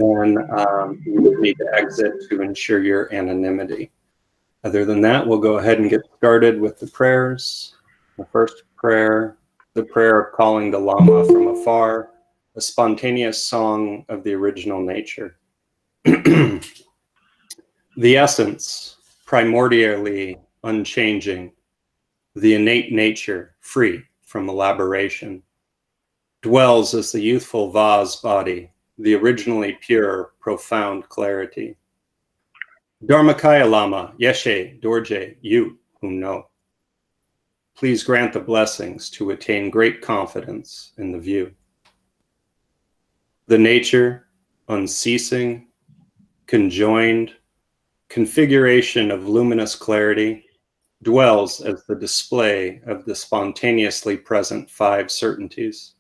then you would need to exit to ensure your anonymity. Other than that, we'll go ahead and get started with the prayers. The first prayer, the prayer of calling the Lama from afar, a spontaneous song of the original nature. The essence, primordially unchanging, the innate nature, free from elaboration, dwells as the youthful vase body, the originally pure, profound clarity. Dharmakaya Lama Yeshe Dorje, you who know. Please grant the blessings to attain great confidence in the view. The nature, unceasing, conjoined, configuration of luminous clarity dwells as the display of the spontaneously present five certainties.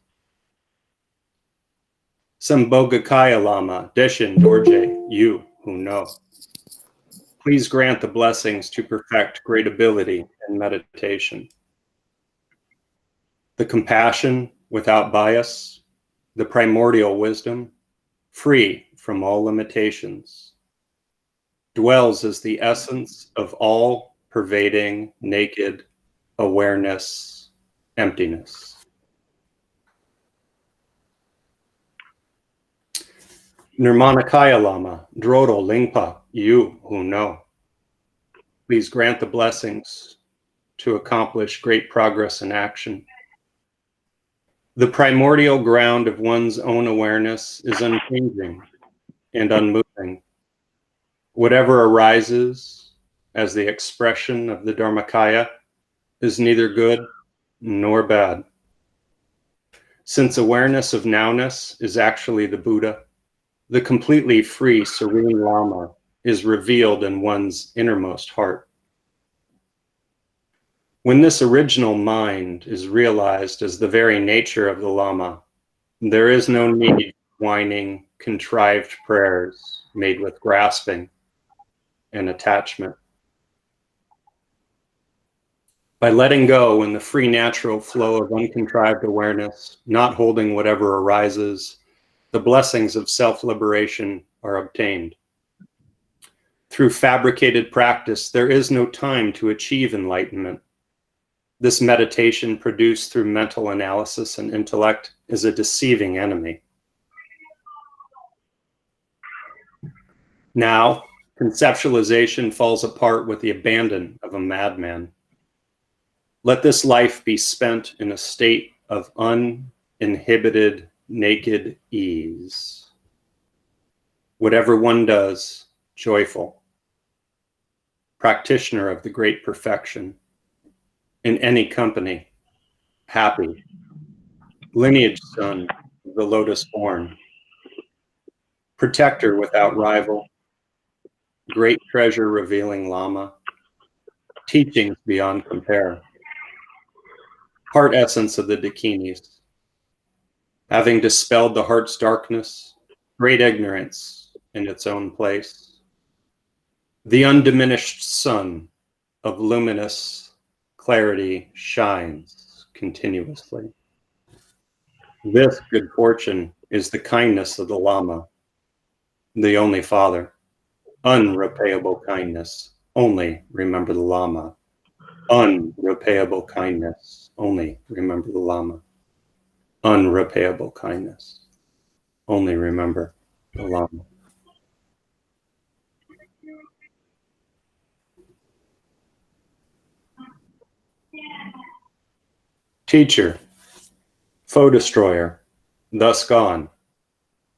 Sambhogakaya Lama Deshin Dorje, you who know. Please grant the blessings to perfect great ability in meditation. The compassion without bias, the primordial wisdom, free from all limitations, dwells as the essence of all pervading, naked awareness, emptiness. Nirmanakaya Lama, Drodol Lingpa, you who know. Please grant the blessings to accomplish great progress in action. The primordial ground of one's own awareness is unchanging and unmoving. Whatever arises as the expression of the Dharmakaya is neither good nor bad. Since awareness of nowness is actually the Buddha, the completely free, serene Lama is revealed in one's innermost heart. When this original mind is realized as the very nature of the Lama, there is no need for whining, contrived prayers made with grasping and attachment. By letting go in the free natural flow of uncontrived awareness, not holding whatever arises, the blessings of self-liberation are obtained. Through fabricated practice, there is no time to achieve enlightenment. This meditation produced through mental analysis and intellect is a deceiving enemy. Now, conceptualization falls apart with the abandon of a madman. Let this life be spent in a state of uninhibited, naked ease. Whatever one does, joyful. Practitioner of the great perfection. In any company, happy. Lineage son of the lotus born. Protector without rival. Great treasure revealing Lama. Teachings beyond compare. Heart essence of the Dakinis. Having dispelled the heart's darkness, great ignorance in its own place. The undiminished sun of luminous clarity shines continuously. This good fortune is the kindness of the Lama, the only Father. Unrepayable kindness, only remember the Lama. Unrepayable kindness, only remember the Lama. Unrepayable kindness, only remember the Lama. Teacher, foe destroyer, thus gone,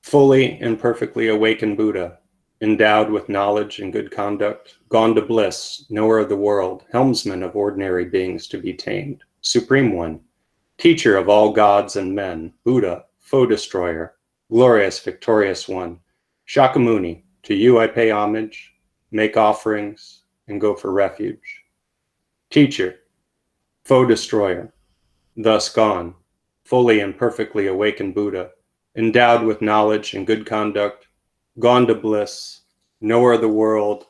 fully and perfectly awakened Buddha, endowed with knowledge and good conduct, gone to bliss, knower of the world, helmsman of ordinary beings to be tamed, supreme one, teacher of all gods and men, Buddha, foe destroyer, glorious, victorious one, Shakyamuni, to you I pay homage, make offerings, and go for refuge. Teacher, foe destroyer, thus gone, fully and perfectly awakened Buddha, endowed with knowledge and good conduct, gone to bliss, knower of the world,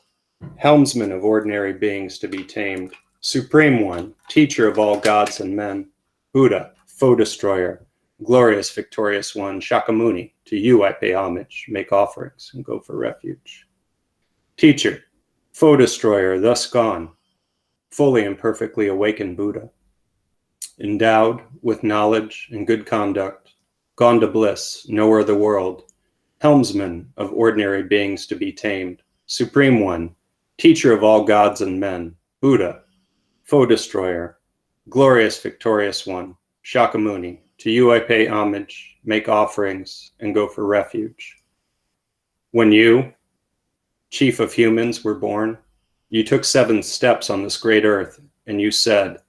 helmsman of ordinary beings to be tamed, supreme one, teacher of all gods and men, Buddha, foe destroyer, glorious, victorious one, Shakyamuni, to you I pay homage, make offerings, and go for refuge. Teacher, foe destroyer, thus gone, fully and perfectly awakened Buddha, endowed with knowledge and good conduct, gone to bliss, knower the world, helmsman of ordinary beings to be tamed, supreme one, teacher of all gods and men, Buddha, foe destroyer, glorious, victorious one, Shakyamuni, to you I pay homage, make offerings, and go for refuge. When you, chief of humans, were born, you took 7 steps on this great earth, and you said,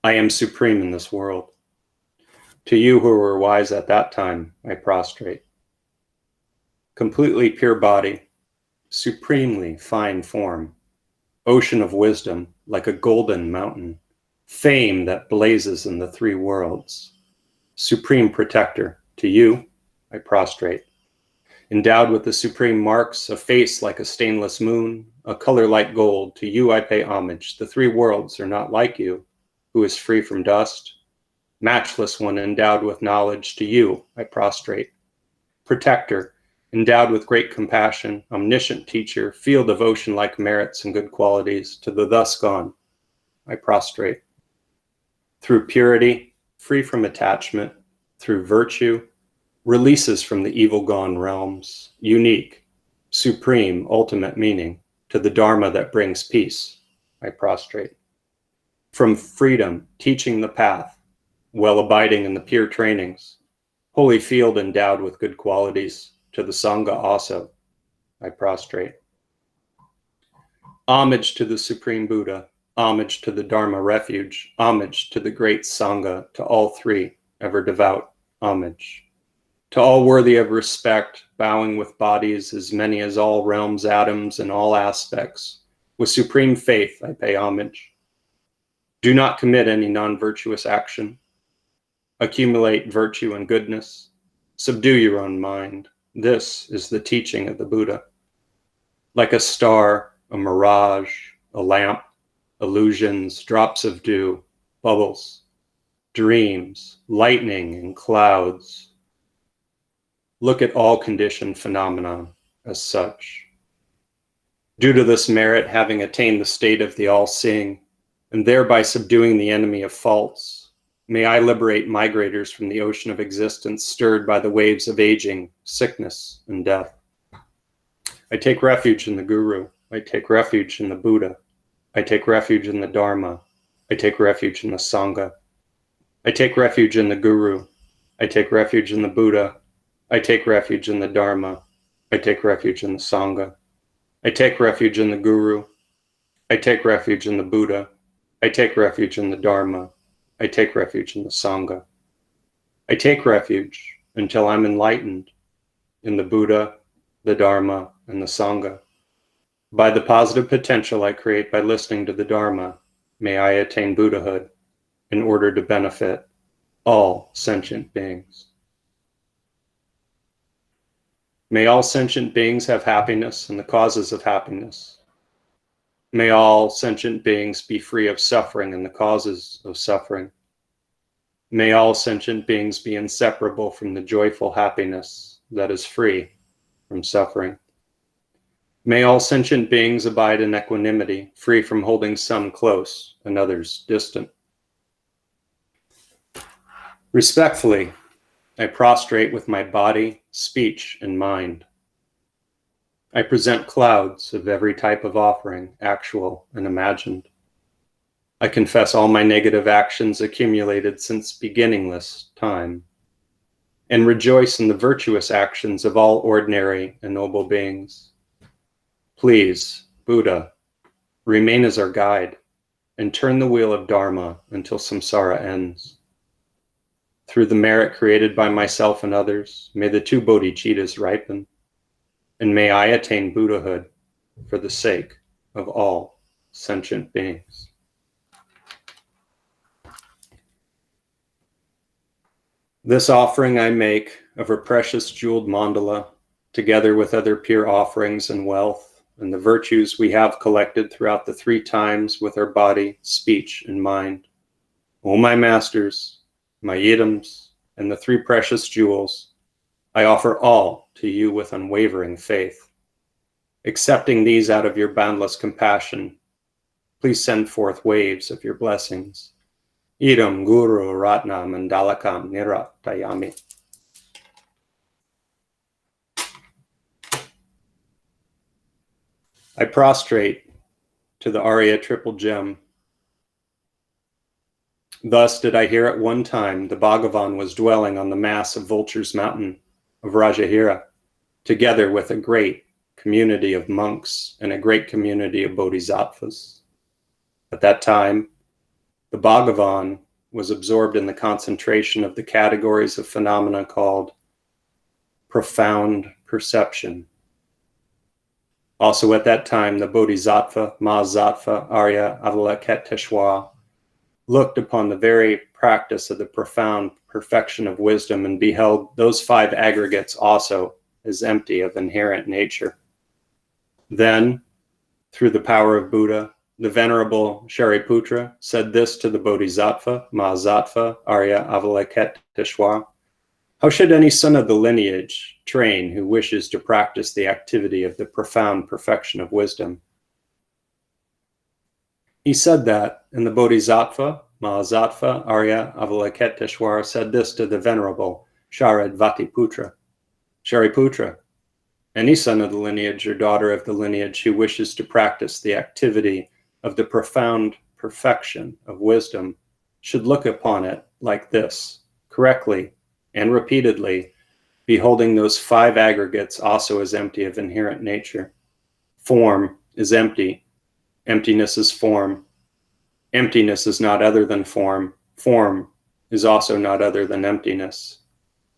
I am supreme in this world. To you who were wise at that time, I prostrate. Completely pure body, supremely fine form, ocean of wisdom like a golden mountain, fame that blazes in the 3 worlds. Supreme protector, to you I prostrate. Endowed with the supreme marks, a face like a stainless moon, a color like gold, to you I pay homage. The 3 worlds are not like you, who is free from dust. Matchless one, endowed with knowledge, to you I prostrate. Protector, endowed with great compassion, omniscient teacher, field of ocean-like merits and good qualities, to the thus gone I prostrate. Through purity, free from attachment, through virtue, releases from the evil gone realms, unique, supreme, ultimate meaning, to the Dharma that brings peace, I prostrate. From freedom, teaching the path, well abiding in the pure trainings, holy field endowed with good qualities, to the Sangha also, I prostrate. Homage to the Supreme Buddha, homage to the Dharma refuge, homage to the great Sangha, to all 3, ever devout, homage. To all worthy of respect, bowing with bodies as many as all realms, atoms, and all aspects, with supreme faith I pay homage. Do not commit any non-virtuous action. Accumulate virtue and goodness. Subdue your own mind. This is the teaching of the Buddha. Like a star, a mirage, a lamp, illusions, drops of dew, bubbles, dreams, lightning, and clouds. Look at all conditioned phenomena as such. Due to this merit, having attained the state of the all-seeing, and thereby subduing the enemy of faults, may I liberate migrators from the ocean of existence stirred by the waves of aging, sickness, and death. I take refuge in the Guru. I take refuge in the Buddha. I take refuge in the Dharma. I take refuge in the Sangha. I take refuge in the Guru. I take refuge in the Buddha. I take refuge in the Dharma. I take refuge in the Sangha. I take refuge in the Guru. I take refuge in the Buddha. I take refuge in the Dharma. I take refuge in the Sangha. I take refuge until I'm enlightened in the Buddha, the Dharma, and the Sangha. By the positive potential I create by listening to the Dharma, may I attain Buddhahood in order to benefit all sentient beings. May all sentient beings have happiness and the causes of happiness. May all sentient beings be free of suffering and the causes of suffering. May all sentient beings be inseparable from the joyful happiness that is free from suffering. May all sentient beings abide in equanimity, free from holding some close and others distant. Respectfully, I prostrate with my body, speech, and mind. I present clouds of every type of offering, actual and imagined. I confess all my negative actions accumulated since beginningless time, and rejoice in the virtuous actions of all ordinary and noble beings. Please, Buddha, remain as our guide, and turn the wheel of Dharma until samsara ends. Through the merit created by myself and others, may the 2 bodhicittas ripen, and may I attain Buddhahood for the sake of all sentient beings. This offering I make of a precious jeweled mandala, together with other pure offerings and wealth, and the virtues we have collected throughout the 3 times with our body, speech, and mind. O my masters, my yidams, and the three precious jewels, I offer all to you with unwavering faith. Accepting these out of your boundless compassion, please send forth waves of your blessings. Idam Guru Ratna Mandalakam Niratayami. I prostrate to the Arya Triple Gem. Thus did I hear at one time the Bhagavan was dwelling on the mass of Vulture's Mountain of Rajahira, together with a great community of monks and a great community of bodhisattvas. At that time, the Bhagavan was absorbed in the concentration of the categories of phenomena called profound perception. Also at that time, the Bodhisattva, Mahasattva, Arya, Avalokiteshvara looked upon the very practice of the profound perfection of wisdom and beheld those five aggregates also as empty of inherent nature. Then, through the power of Buddha, the Venerable Shariputra said this to the Bodhisattva, Mahasattva, Arya, Avalokiteshvara: how should any son of the lineage train who wishes to practice the activity of the profound perfection of wisdom? He said that, and the Bodhisattva, Mahasattva, Arya, Avalokiteshvara said this to the Venerable Sharadvatiputra: Shariputra, any son of the lineage or daughter of the lineage who wishes to practice the activity of the profound perfection of wisdom should look upon it like this, correctly and repeatedly, beholding those five aggregates also as empty of inherent nature. Form is empty. Emptiness is form. Emptiness is not other than form. Form is also not other than emptiness.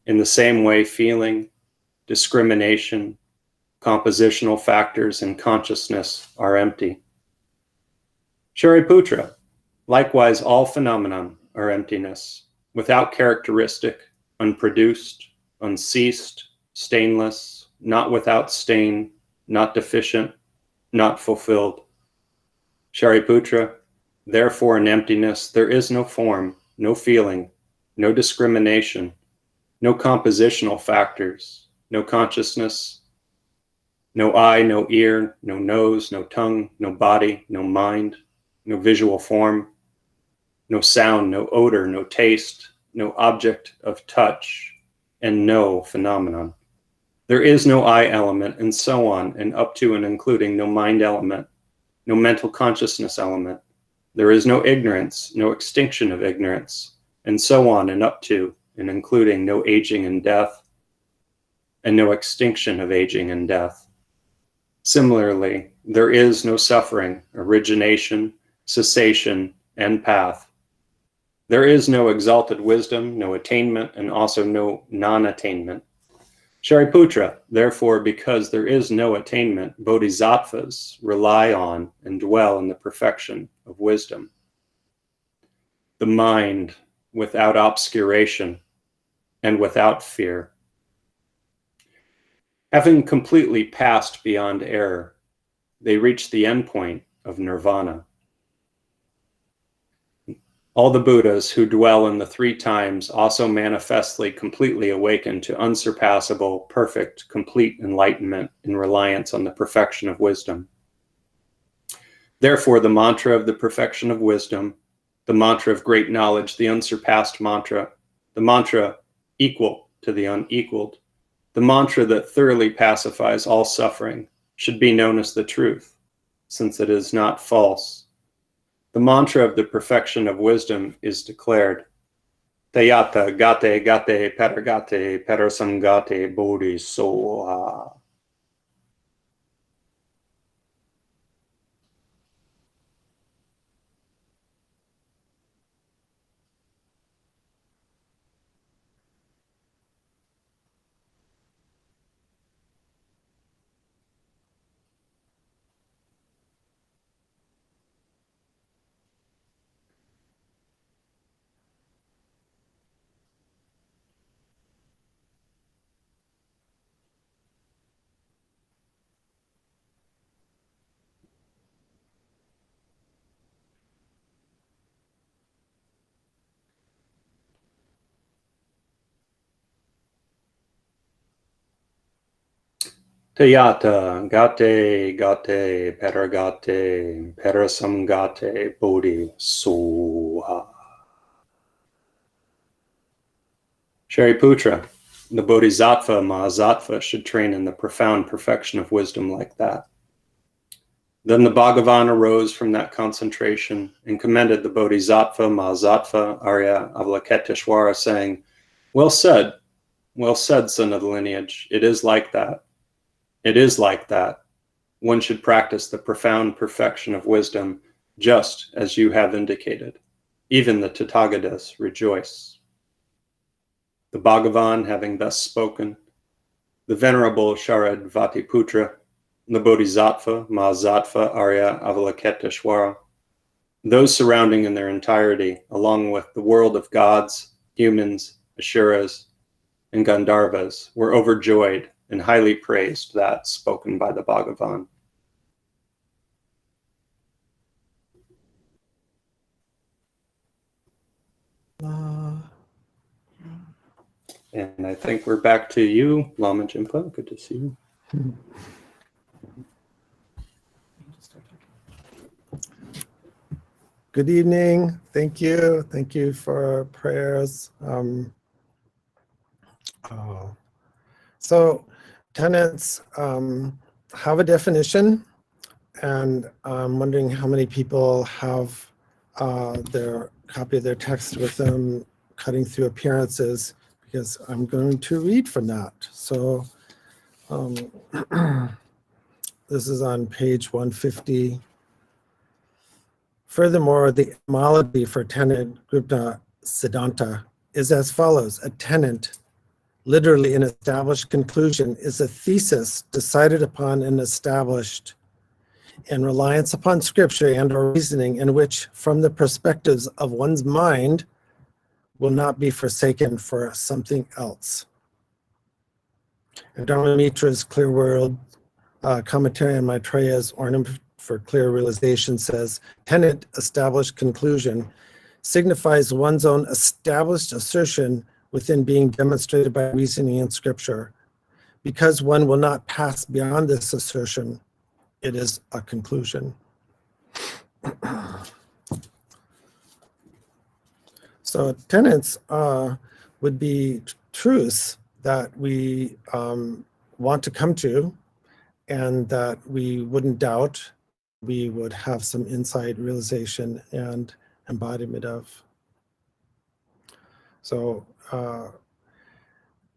In the same way, feeling, discrimination, compositional factors, and consciousness are empty. Shariputra, likewise all phenomenon are emptiness, without characteristic, unproduced, unceased, stainless, not without stain, not deficient, not fulfilled. Shariputra, therefore in emptiness there is no form, no feeling, no discrimination, no compositional factors, no consciousness, no eye, no ear, no nose, no tongue, no body, no mind, no visual form, no sound, no odor, no taste, no object of touch, and no phenomenon. There is no I element, and so on, and up to and including no mind element, no mental consciousness element. There is no ignorance, no extinction of ignorance, and so on, and up to and including no aging and death, and no extinction of aging and death. Similarly, there is no suffering, origination, cessation, and path. There is no exalted wisdom, no attainment, and also no non-attainment. Shariputra, therefore, because there is no attainment, bodhisattvas rely on and dwell in the perfection of wisdom. The mind without obscuration and without fear. Having completely passed beyond error, they reach the endpoint of nirvana. All the Buddhas who dwell in the three times also manifestly completely awaken to unsurpassable, perfect, complete enlightenment in reliance on the perfection of wisdom. Therefore, the mantra of the perfection of wisdom, the mantra of great knowledge, the unsurpassed mantra, the mantra equal to the unequaled, the mantra that thoroughly pacifies all suffering, should be known as the truth, since it is not false. The mantra of the perfection of wisdom is declared: Tayata gate gate paragate parasangate bodhi soha. Tayata, gate, gate, peragate, perasamgate, bodhi, soha. Shariputra, the Bodhisattva, Mahasattva should train in the profound perfection of wisdom like that. Then the Bhagavan arose from that concentration and commended the Bodhisattva, Mahasattva, Arya Avalokiteshvara, saying, well said, son of the lineage. It is like that. It is like that. One should practice the profound perfection of wisdom just as you have indicated. Even the Tathagatas rejoice. The Bhagavan having thus spoken, the Venerable Sharad Vatiputra, the Bodhisattva, Mahasattva, Arya Avalokiteshvara, those surrounding in their entirety, along with the world of gods, humans, Asuras, and Gandharvas, were overjoyed and highly praised that spoken by the Bhagavan. And I think we're back to you, Lama Jinpa. Good to see you. Good evening. Thank you. Thank you for prayers. So tenets have a definition, and I'm wondering how many people have their copy of their text with them, cutting through appearances, because I'm going to read from that. So this is on page 150. Furthermore, the etymology for tenet Gupta Siddhanta is as follows. A tenet, literally an established conclusion, is a thesis decided upon and established in reliance upon scripture and or reasoning, in which, from the perspectives of one's mind, will not be forsaken for something else. And Dharmamitra's Clear World commentary on Maitreya's Ornament for Clear Realization says, tenet, established conclusion, signifies one's own established assertion within being demonstrated by reasoning and scripture. Because one will not pass beyond this assertion, it is a conclusion. So tenets would be truths that we want to come to and that we wouldn't doubt. We would have some insight, realization, and embodiment of. So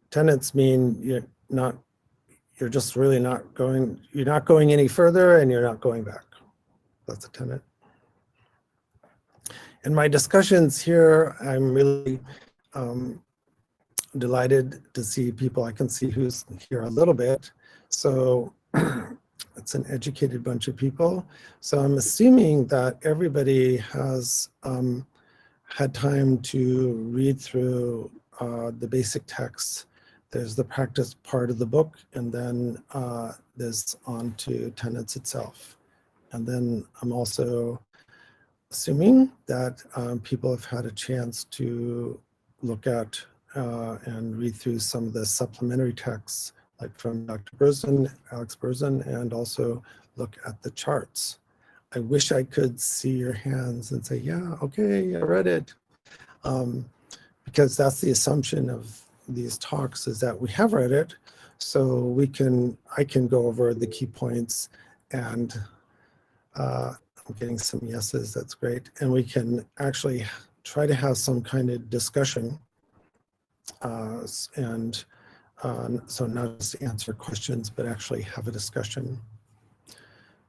tenets mean you're just really not going, you're not going any further and you're not going back. That's a tenet. In my discussions here, I'm really delighted to see people. I can see who's here a little bit. So it's an educated bunch of people. So I'm assuming that everybody has had time to read through the basic texts. There's the practice part of the book, and then there's on to tenets itself. And then I'm also assuming that people have had a chance to look at and read through some of the supplementary texts, like from Dr. Berzin, Alex Berzin, and also look at the charts. I wish I could see your hands and say, yeah, okay, I read it. Because that's the assumption of these talks, is that we have read it, so I can go over the key points, and I'm getting some yeses, that's great. And we can actually try to have some kind of discussion. So not just answer questions, but actually have a discussion.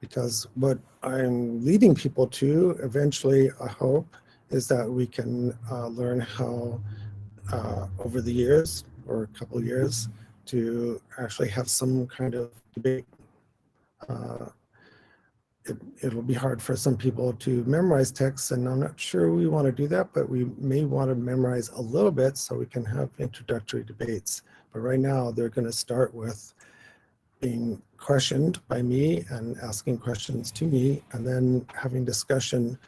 Because what I'm leading people to eventually, I hope, is that we can learn how over the years, or a couple of years, to actually have some kind of debate. It'll be hard for some people to memorize texts, and I'm not sure we want to do that, but we may want to memorize a little bit so we can have introductory debates. But right now, they're going to start with being questioned by me and asking questions to me, and then having discussion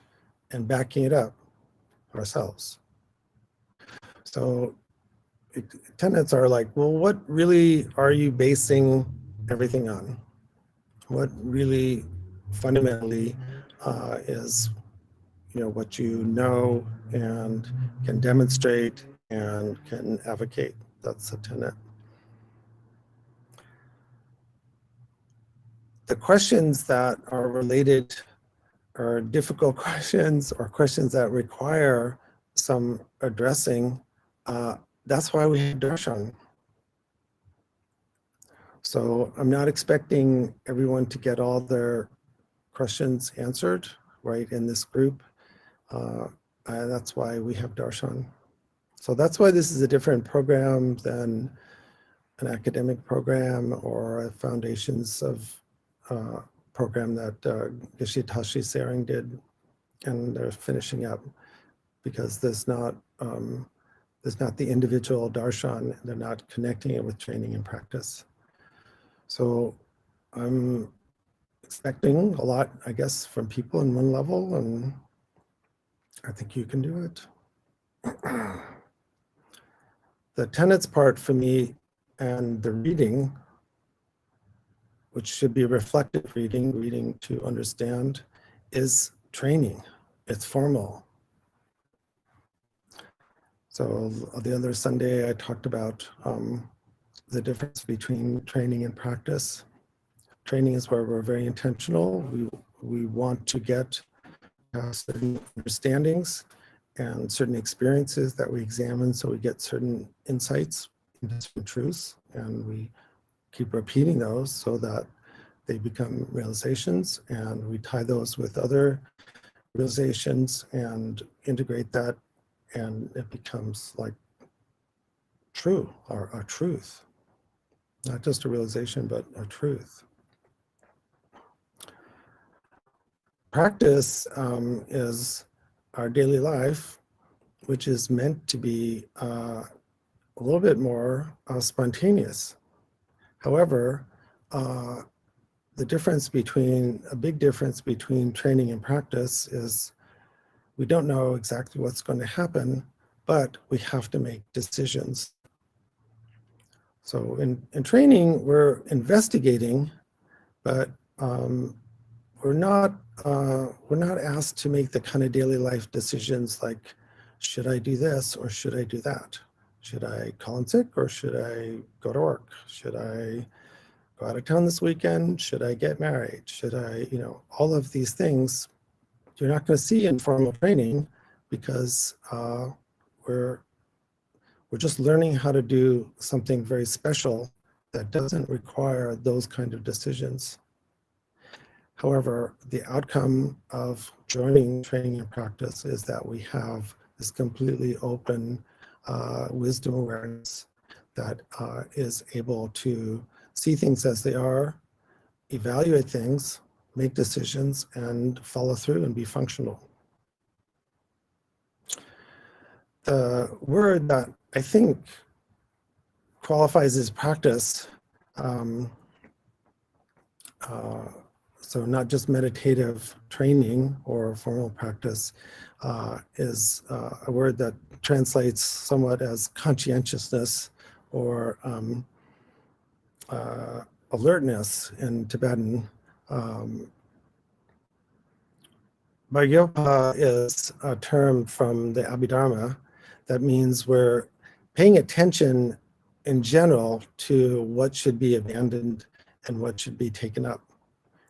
and backing it up ourselves. So tenets are like, well, what really are you basing everything on. What really fundamentally is, what you know and can demonstrate and can advocate. That's a tenet. The questions that are related or difficult questions or questions that require some addressing, that's why we have darshan. So I'm not expecting everyone to get all their questions answered right in this group. That's why we have darshan. So that's why this is a different program than an academic program or a foundations of program that Geshe Tashi Sering did, and they're finishing up, because there's not the individual darshan. They're not connecting it with training and practice. So I'm expecting a lot, I guess, from people in one level, and I think you can do it. The tenets part for me and the reading, which should be reflective reading to understand, is training. It's formal. So the other Sunday I talked about the difference between training and practice. Training is where we're very intentional. We want to get certain understandings and certain experiences that we examine, so we get certain insights into certain truths, and we keep repeating those so that they become realizations, and we tie those with other realizations and integrate that, and it becomes like true, or a truth. Not just a realization, but a truth. Practice is our daily life, which is meant to be a little bit more spontaneous. However, a big difference between training and practice is we don't know exactly what's going to happen, but we have to make decisions. So in training, we're investigating, but we're not asked to make the kind of daily life decisions like, should I do this or should I do that? Should I call in sick or should I go to work? Should I go out of town this weekend? Should I get married? Should I, all of these things you're not going to see in formal training, because we're just learning how to do something very special that doesn't require those kind of decisions. However, the outcome of joining training and practice is that we have this completely open wisdom awareness that is able to see things as they are, evaluate things, make decisions, and follow through and be functional. The word that I think qualifies as practice, so not just meditative training or formal practice, is a word that translates somewhat as conscientiousness or alertness in Tibetan. Bhagyopa is a term from the Abhidharma that means we're paying attention in general to what should be abandoned and what should be taken up.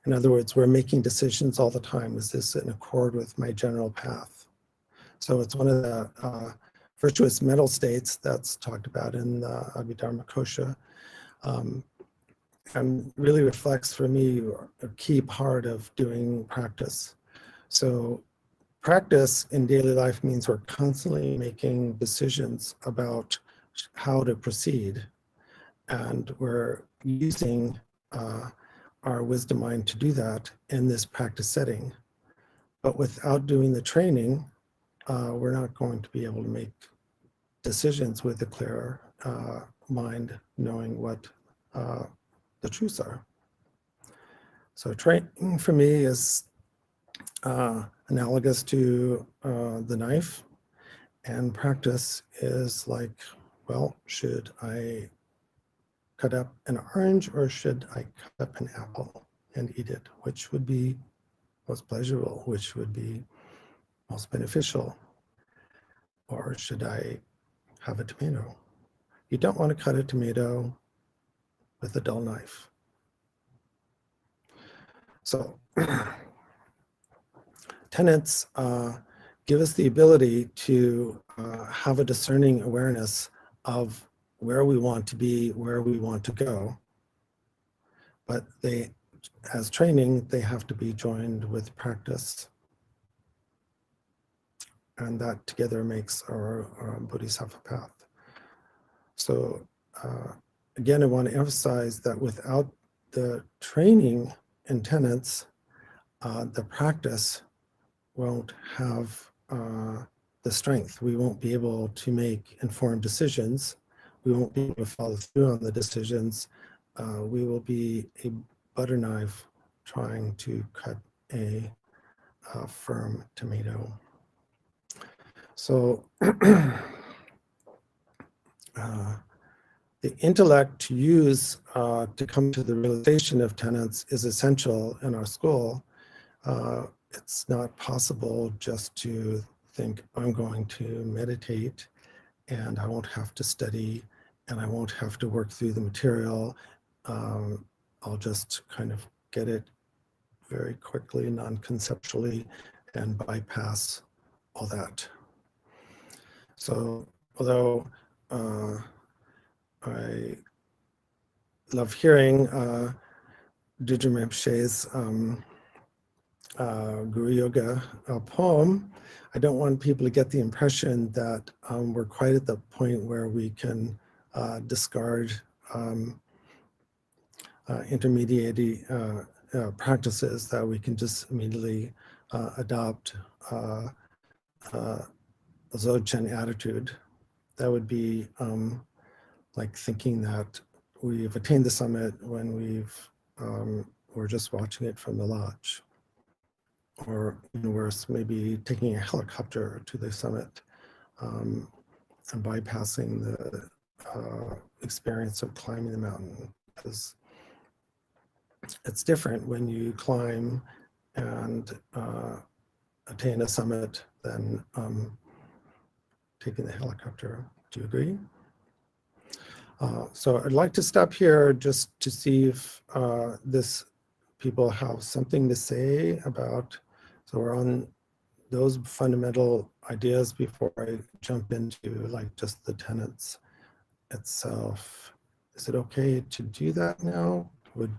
In other words, we're making decisions all the time. Is this in accord with my general path? So it's one of the virtuous mental states that's talked about in the Abhidharma Kosha, and really reflects for me a key part of doing practice. So practice in daily life means we're constantly making decisions about how to proceed, and we're using our wisdom mind to do that in this practice setting. But without doing the training, we're not going to be able to make decisions with a clearer mind, knowing what the truths are. So training for me is analogous to the knife, and practice is like, well, should I cut up an orange, or should I cut up an apple and eat it? Which would be most pleasurable? Which would be most beneficial? Or should I have a tomato? You don't want to cut a tomato with a dull knife. So tenets give us the ability to have a discerning awareness of where we want to be, where we want to go. But they, as training, they have to be joined with practice. And that together makes our Bodhisattva path. So again, I want to emphasize that without the training in tenets, the practice won't have the strength. We won't be able to make informed decisions. We won't be able to follow through on the decisions. We will be a butter knife trying to cut a firm tomato. So the intellect to use to come to the realization of tenets is essential in our school. It's not possible just to think, I'm going to meditate and I won't have to study and I won't have to work through the material. I'll just kind of get it very quickly, non-conceptually, and bypass all that. So although I love hearing Dudjom Rinpoche's Guru Yoga poem, I don't want people to get the impression that we're quite at the point where we can discard intermediate practices, that we can just immediately adopt a Dzogchen attitude. That would be like thinking that we've attained the summit when we're just watching it from the lodge, or even worse, maybe taking a helicopter to the summit and bypassing the experience of climbing the mountain. Because it's different when you climb and attain a summit than taking the helicopter. Do you agree? So I'd like to stop here just to see if people have something to say about, so we're on those fundamental ideas before I jump into like just the tenets itself. Is it okay to do that now? Would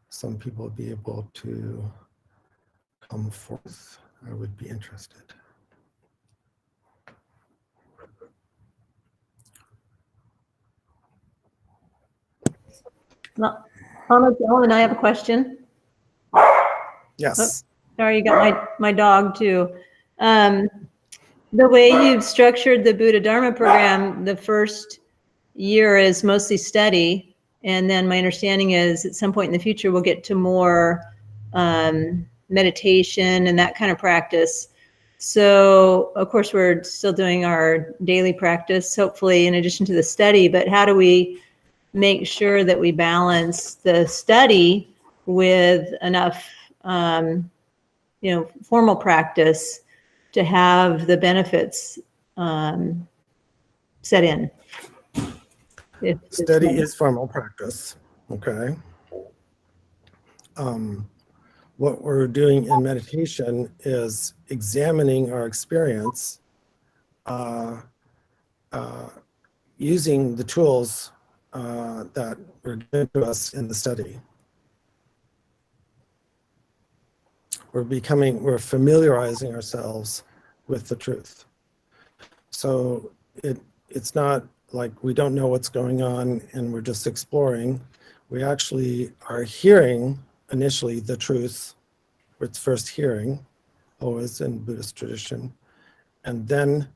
some people be able to come forth? I would be interested. Well, and I have a question. Yes. Oh, sorry, you got my dog too. The way you've structured the Buddha Dharma program, the first year is mostly study. And then my understanding is at some point in the future, we'll get to more meditation and that kind of practice. So of course, we're still doing our daily practice, hopefully in addition to the study, but how do we make sure that we balance the study with enough, formal practice to have the benefits set in? Study is formal practice, okay? What we're doing in meditation is examining our experience using the tools that were given to us in the study. We're familiarizing ourselves with the truth. So it's not like we don't know what's going on and we're just exploring. We actually are hearing initially the truth. It's first hearing, always in Buddhist tradition. And then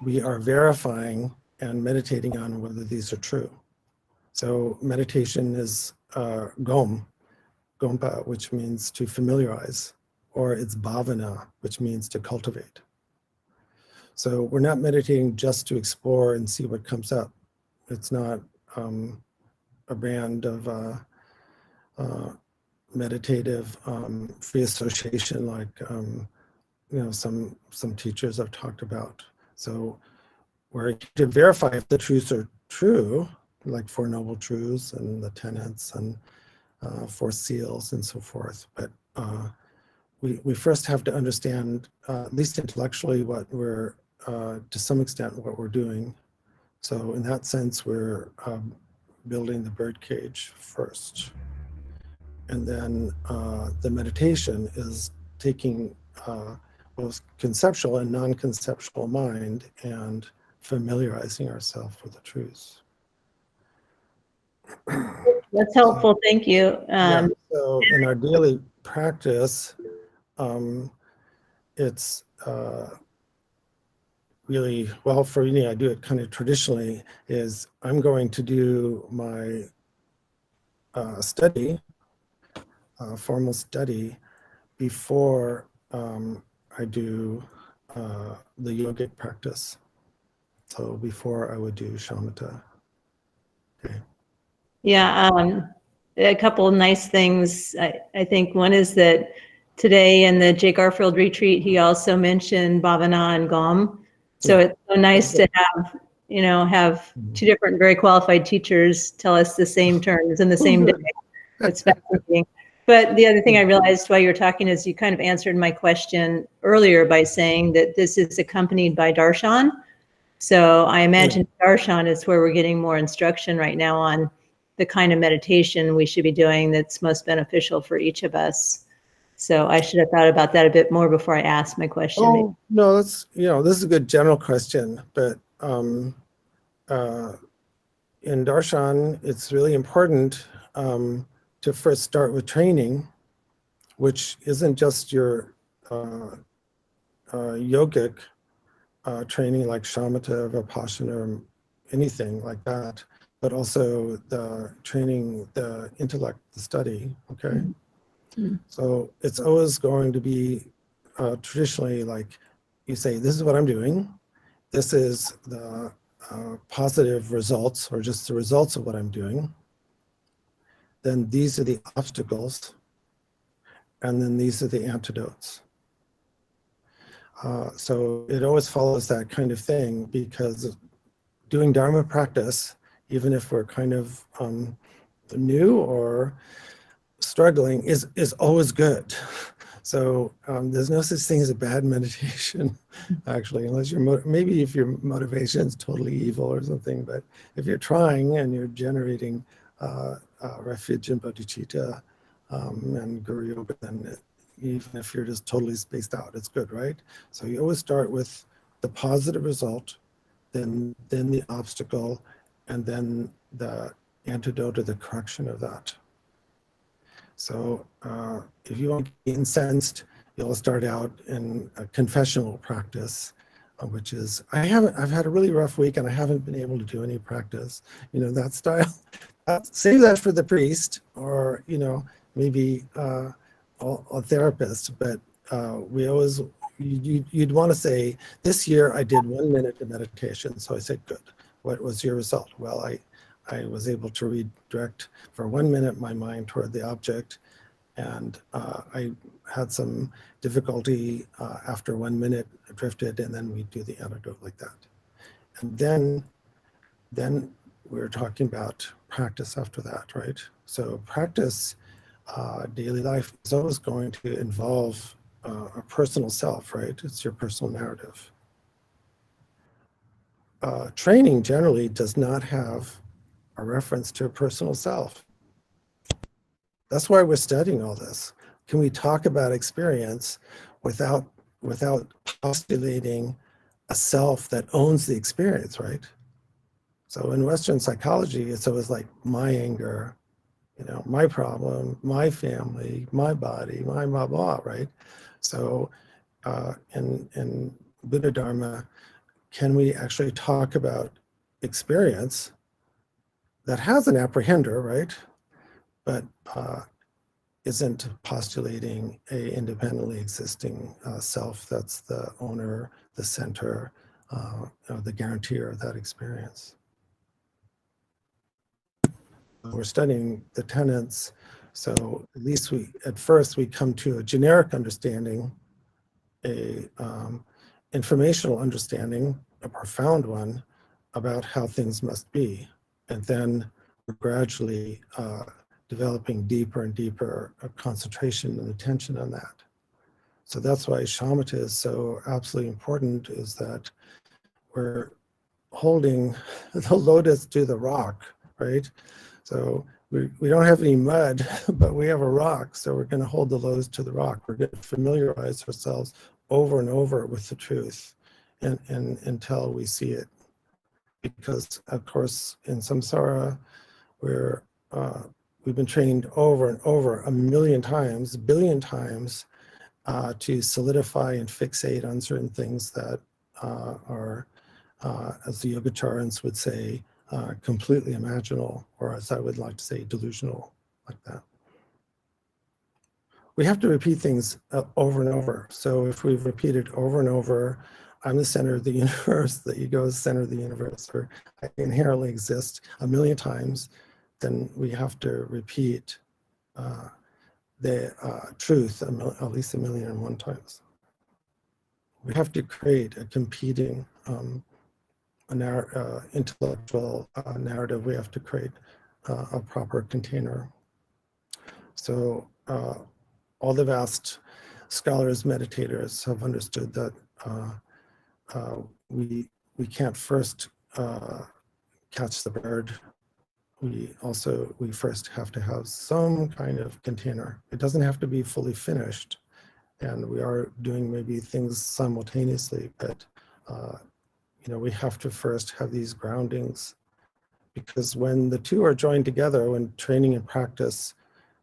we are verifying and meditating on whether these are true. So meditation is gompa, which means to familiarize, or it's bhavana, which means to cultivate. So we're not meditating just to explore and see what comes up. It's not a brand of meditative free association, like some teachers have talked about. So where to verify if the truths are true, like Four Noble Truths and the Tenets and Four Seals and so forth. But we first have to understand, at least intellectually, what we're, to some extent, what we're doing. So in that sense, we're building the birdcage first. And then the meditation is taking both conceptual and non-conceptual mind and familiarizing ourselves with the truths. That's helpful. Thank you. Yeah, so in our daily practice, it's really, well, for me, I do it kind of traditionally, is I'm going to do my study, formal study, before I do the yogic practice. So before I would do shamatha. Okay. Yeah, a couple of nice things. I think one is that today in the Jake Garfield retreat, he also mentioned Bhavana and Gom. So it's so nice to have two different very qualified teachers tell us the same terms in the same day. It's fascinating. But the other thing I realized while you were talking is you kind of answered my question earlier by saying that this is accompanied by darshan. So I imagine darshan is where we're getting more instruction right now on the kind of meditation we should be doing that's most beneficial for each of us. So I should have thought about that a bit more before I asked my question. Oh, no, that's, this is a good general question, but in darshan, it's really important to first start with training, which isn't just your yogic training like shamatha, vipassana, or anything like that, but also the training, the intellect, the study, okay? Mm-hmm. So it's always going to be traditionally like you say, this is what I'm doing. This is the positive results, or just the results of what I'm doing. Then these are the obstacles. And then these are the antidotes. So it always follows that kind of thing, because doing Dharma practice, even if we're kind of new or struggling, is always good. So there's no such thing as a bad meditation, actually, unless maybe if your motivation is totally evil or something. But if you're trying and you're generating refuge in bodhicitta and guru yoga, then even if you're just totally spaced out, it's good, right? So you always start with the positive result, then the obstacle, and then the antidote or the correction of that. So if you want to be incensed, you'll start out in a confessional practice, which is, I've had a really rough week and I haven't been able to do any practice, that style. Save that for the priest, or, maybe a therapist, but we always, you'd want to say, this year I did 1 minute of meditation. So I said, good. What was your result? Well, I was able to redirect for 1 minute my mind toward the object, and I had some difficulty after 1 minute, drifted, and then we do the antidote like that. And then we're talking about practice after that, right? So practice, daily life is always going to involve a personal self, right? It's your personal narrative. Training generally does not have a reference to a personal self. That's why we're studying all this. Can we talk about experience without postulating a self that owns the experience, right? So in Western psychology, it's always like my anger, my problem, my family, my body, my blah, blah, right? So in Buddha Dharma, can we actually talk about experience that has an apprehender, right? But isn't postulating a independently existing self that's the owner, the center, the guarantor of that experience. we're studying the tenets. So at least at first we come to a generic understanding, a informational understanding, a profound one about how things must be. And then we're gradually developing deeper and deeper concentration and attention on that. So that's why shamatha is so absolutely important, is that we're holding the lotus to the rock, right? So we don't have any mud, but we have a rock. So we're going to hold the lotus to the rock. We're going to familiarize ourselves over and over with the truth and until we see it. Because of course in samsara, we've been trained over and over a million times, a billion times, to solidify and fixate on certain things that are, as the Yogacarans would say, completely imaginal, or as I would like to say, delusional, like that. We have to repeat things over and over. So if we've repeated over and over, I'm the center of the universe, the ego is the center of the universe, or I inherently exist a million times, then we have to repeat the truth at least 1,000,001 times. We have to create a competing intellectual narrative. We have to create a proper container. So all the vast scholars, meditators have understood that we can't first catch the bird. We first have to have some kind of container. It doesn't have to be fully finished, and we are doing maybe things simultaneously, but we have to first have these groundings, because when the two are joined together, when training and practice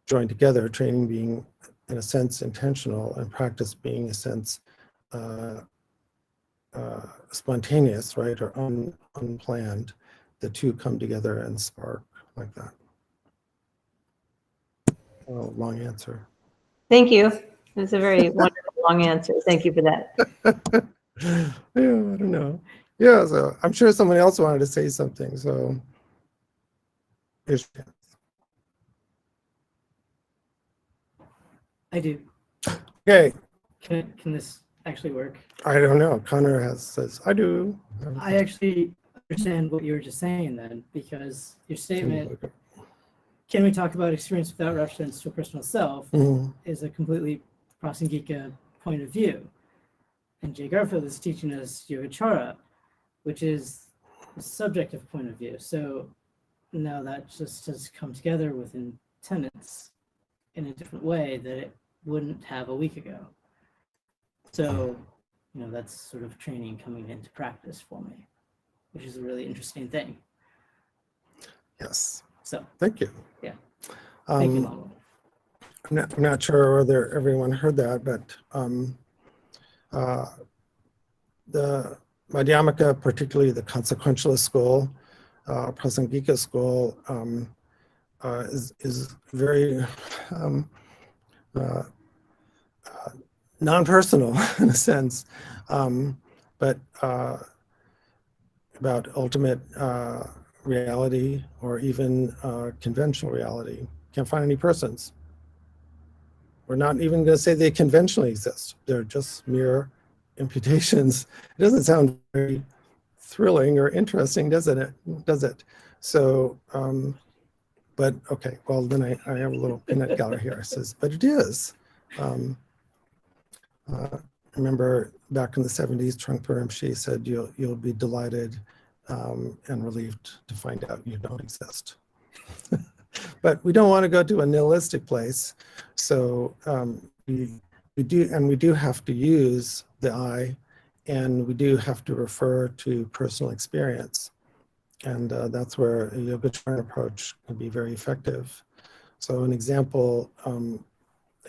join together, training being in a sense intentional and practice being in a sense spontaneous, right, or unplanned, the two come together and spark like that. Oh, long answer. Thank you. It's a very wonderful long answer. Thank you for that. Yeah, I don't know. Yeah, so I'm sure someone else wanted to say something, so here's your chance. I do. Okay. Can this actually work? I don't know. Connor says, I do. I actually understand what you were just saying then, because your statement, can we talk about experience without reference to a personal self, is a completely Prasangika point of view. And Jay Garfield is teaching us Yogacara, which is a subjective point of view. So now that just has come together within tenets in a different way that it wouldn't have a week ago. So, that's sort of training coming into practice for me, which is a really interesting thing. Yes. So thank you. Yeah. Thank you, Lama. I'm not sure whether everyone heard that, but the Madhyamaka, particularly the consequentialist school, Prasangika school, is very non-personal in a sense, but about ultimate reality, or even conventional reality. Can't find any persons. We're not even going to say they conventionally exist. They're just mere imputations. It doesn't sound very thrilling or interesting, does it? So, but okay, well then I have a little peanut gallery here. It says, but it is. Remember back in the 70s, Trungpa Rinpoche said, you'll be delighted and relieved to find out you don't exist. But we don't want to go to a nihilistic place. So we do have to use the I, and we do have to refer to personal experience. And that's where a Yogacara approach can be very effective. So an example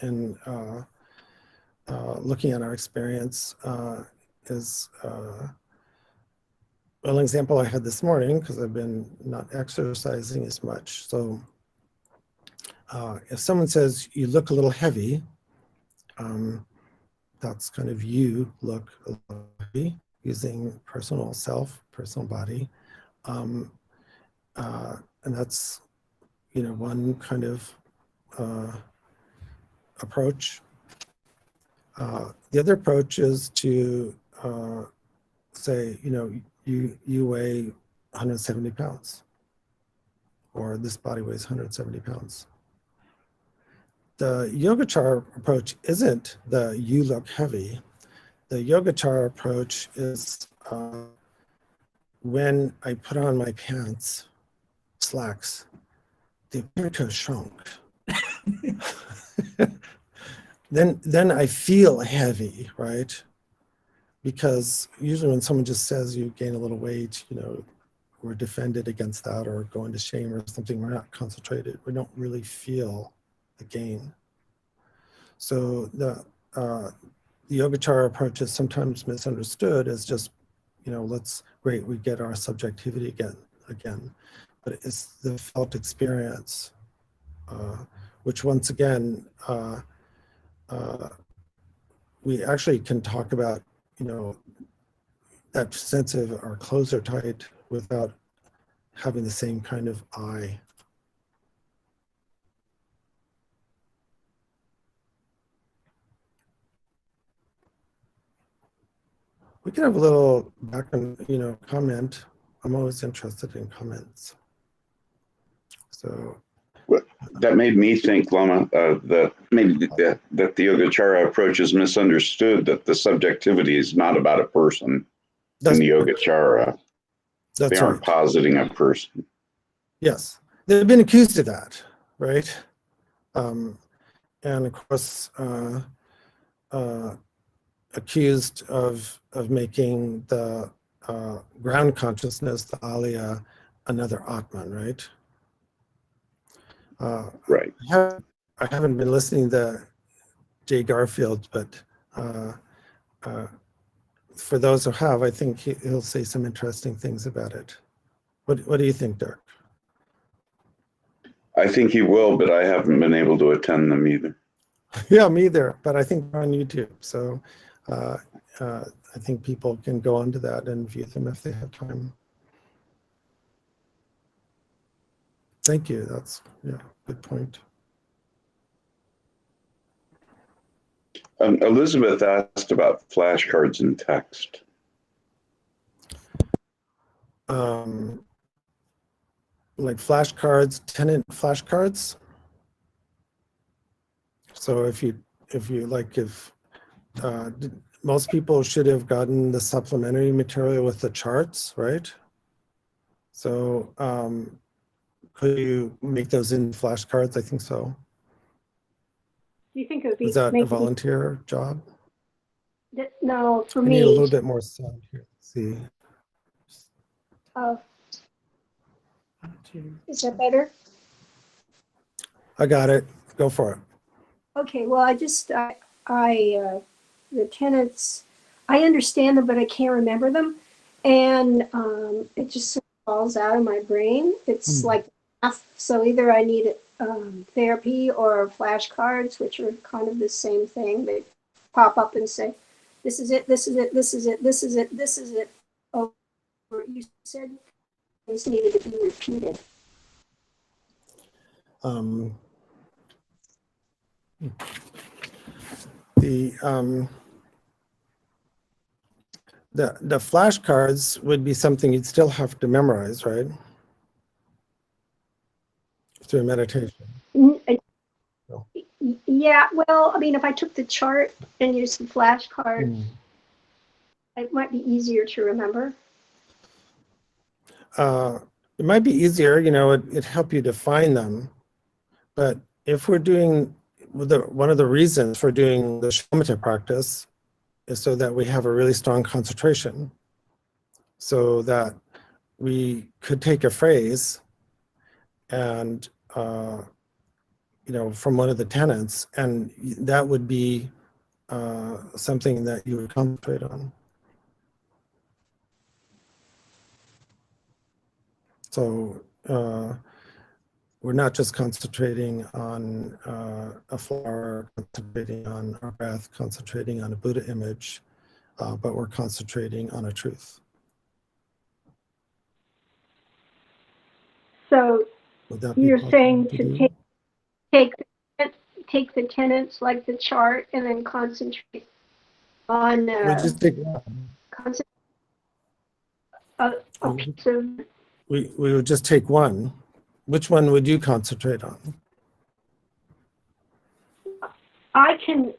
in looking at our experience is, well, an example I had this morning, because I've been not exercising as much. So if someone says, you look a little heavy, that's kind of you look a little heavy, using personal self, personal body. And that's, one kind of approach. The other approach is to say, you weigh 170 pounds, or this body weighs 170 pounds. The Yogacara approach isn't the you look heavy. The Yogacara approach is when I put on my pants, slacks, they appear to have shrunk. Then I feel heavy, right? Because usually when someone just says you gain a little weight, we're defended against that or go into shame or something. We're not concentrated. We don't really feel the gain. So the Yogacara approach is sometimes misunderstood as just, great, we get our subjectivity again. But it's the felt experience, which once again, we actually can talk about, that sense of our clothes are tight without having the same kind of eye. We can have a little back and, comment. I'm always interested in comments. So. That made me think, Lama, that maybe that the Yogacara approach is misunderstood, that the subjectivity is not about a person in the Yogacara. They aren't positing a person. Yes, they've been accused of that, right? And of course, accused of making the ground consciousness, the Alaya, another Atman, right? Right. I haven't been listening to Jay Garfield, but for those who have, I think he'll say some interesting things about it. What do you think, Dirk? I think he will, but I haven't been able to attend them either. Yeah, me either, but I think they're on YouTube. So I think people can go onto that and view them if they have time. Thank you. That's, good point. Elizabeth asked about flashcards and text. Like flashcards, tenant flashcards. So if most people should have gotten the supplementary material with the charts, right? So could you make those in flashcards? I think so. Do you think it would be? Is that a volunteer job? No, for I me. need a little bit more sound here. Let's see. Is that better? I got it. Go for it. Okay. Well, the tenets, I understand them, but I can't remember them, and it just sort of falls out of my brain. It's like math. So either I need therapy or flashcards, which are kind of the same thing. They pop up and say, "This is it. This is it. This is it. This is it. This is it." Oh, you said things needed to be repeated. The flashcards would be something you'd still have to memorize, right? Through meditation. Yeah, well, I mean, if I took the chart and used the flashcard, it might be easier to remember. It might be easier, it'd help you define them. But if we're doing, one of the reasons for doing the shamatha practice is so that we have a really strong concentration, so that we could take a phrase and, from one of the tenets, and that would be something that you would concentrate on. So we're not just concentrating on a flower, concentrating on our breath, concentrating on a Buddha image, but we're concentrating on a truth. So Would that be You're possible saying to to do? take the tenets like the chart and then concentrate on We just take one. a piece of. We would just take one. Which one would you concentrate on? I can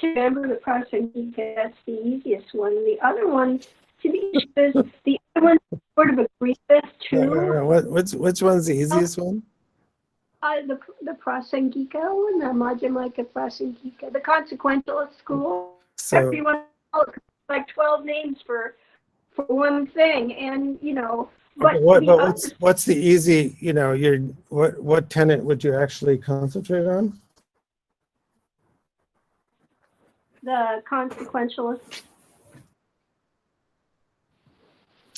remember the Prasangika. That's the easiest one. The other one, to be honest, the other one sort of agree with too. Which one's the easiest one? The Prasangika and the Madhyamaka Prasangika, the consequentialist school. So Everyone like 12 names for one thing, and but okay, what's the easy? What tenet would you actually concentrate on? the consequentialist.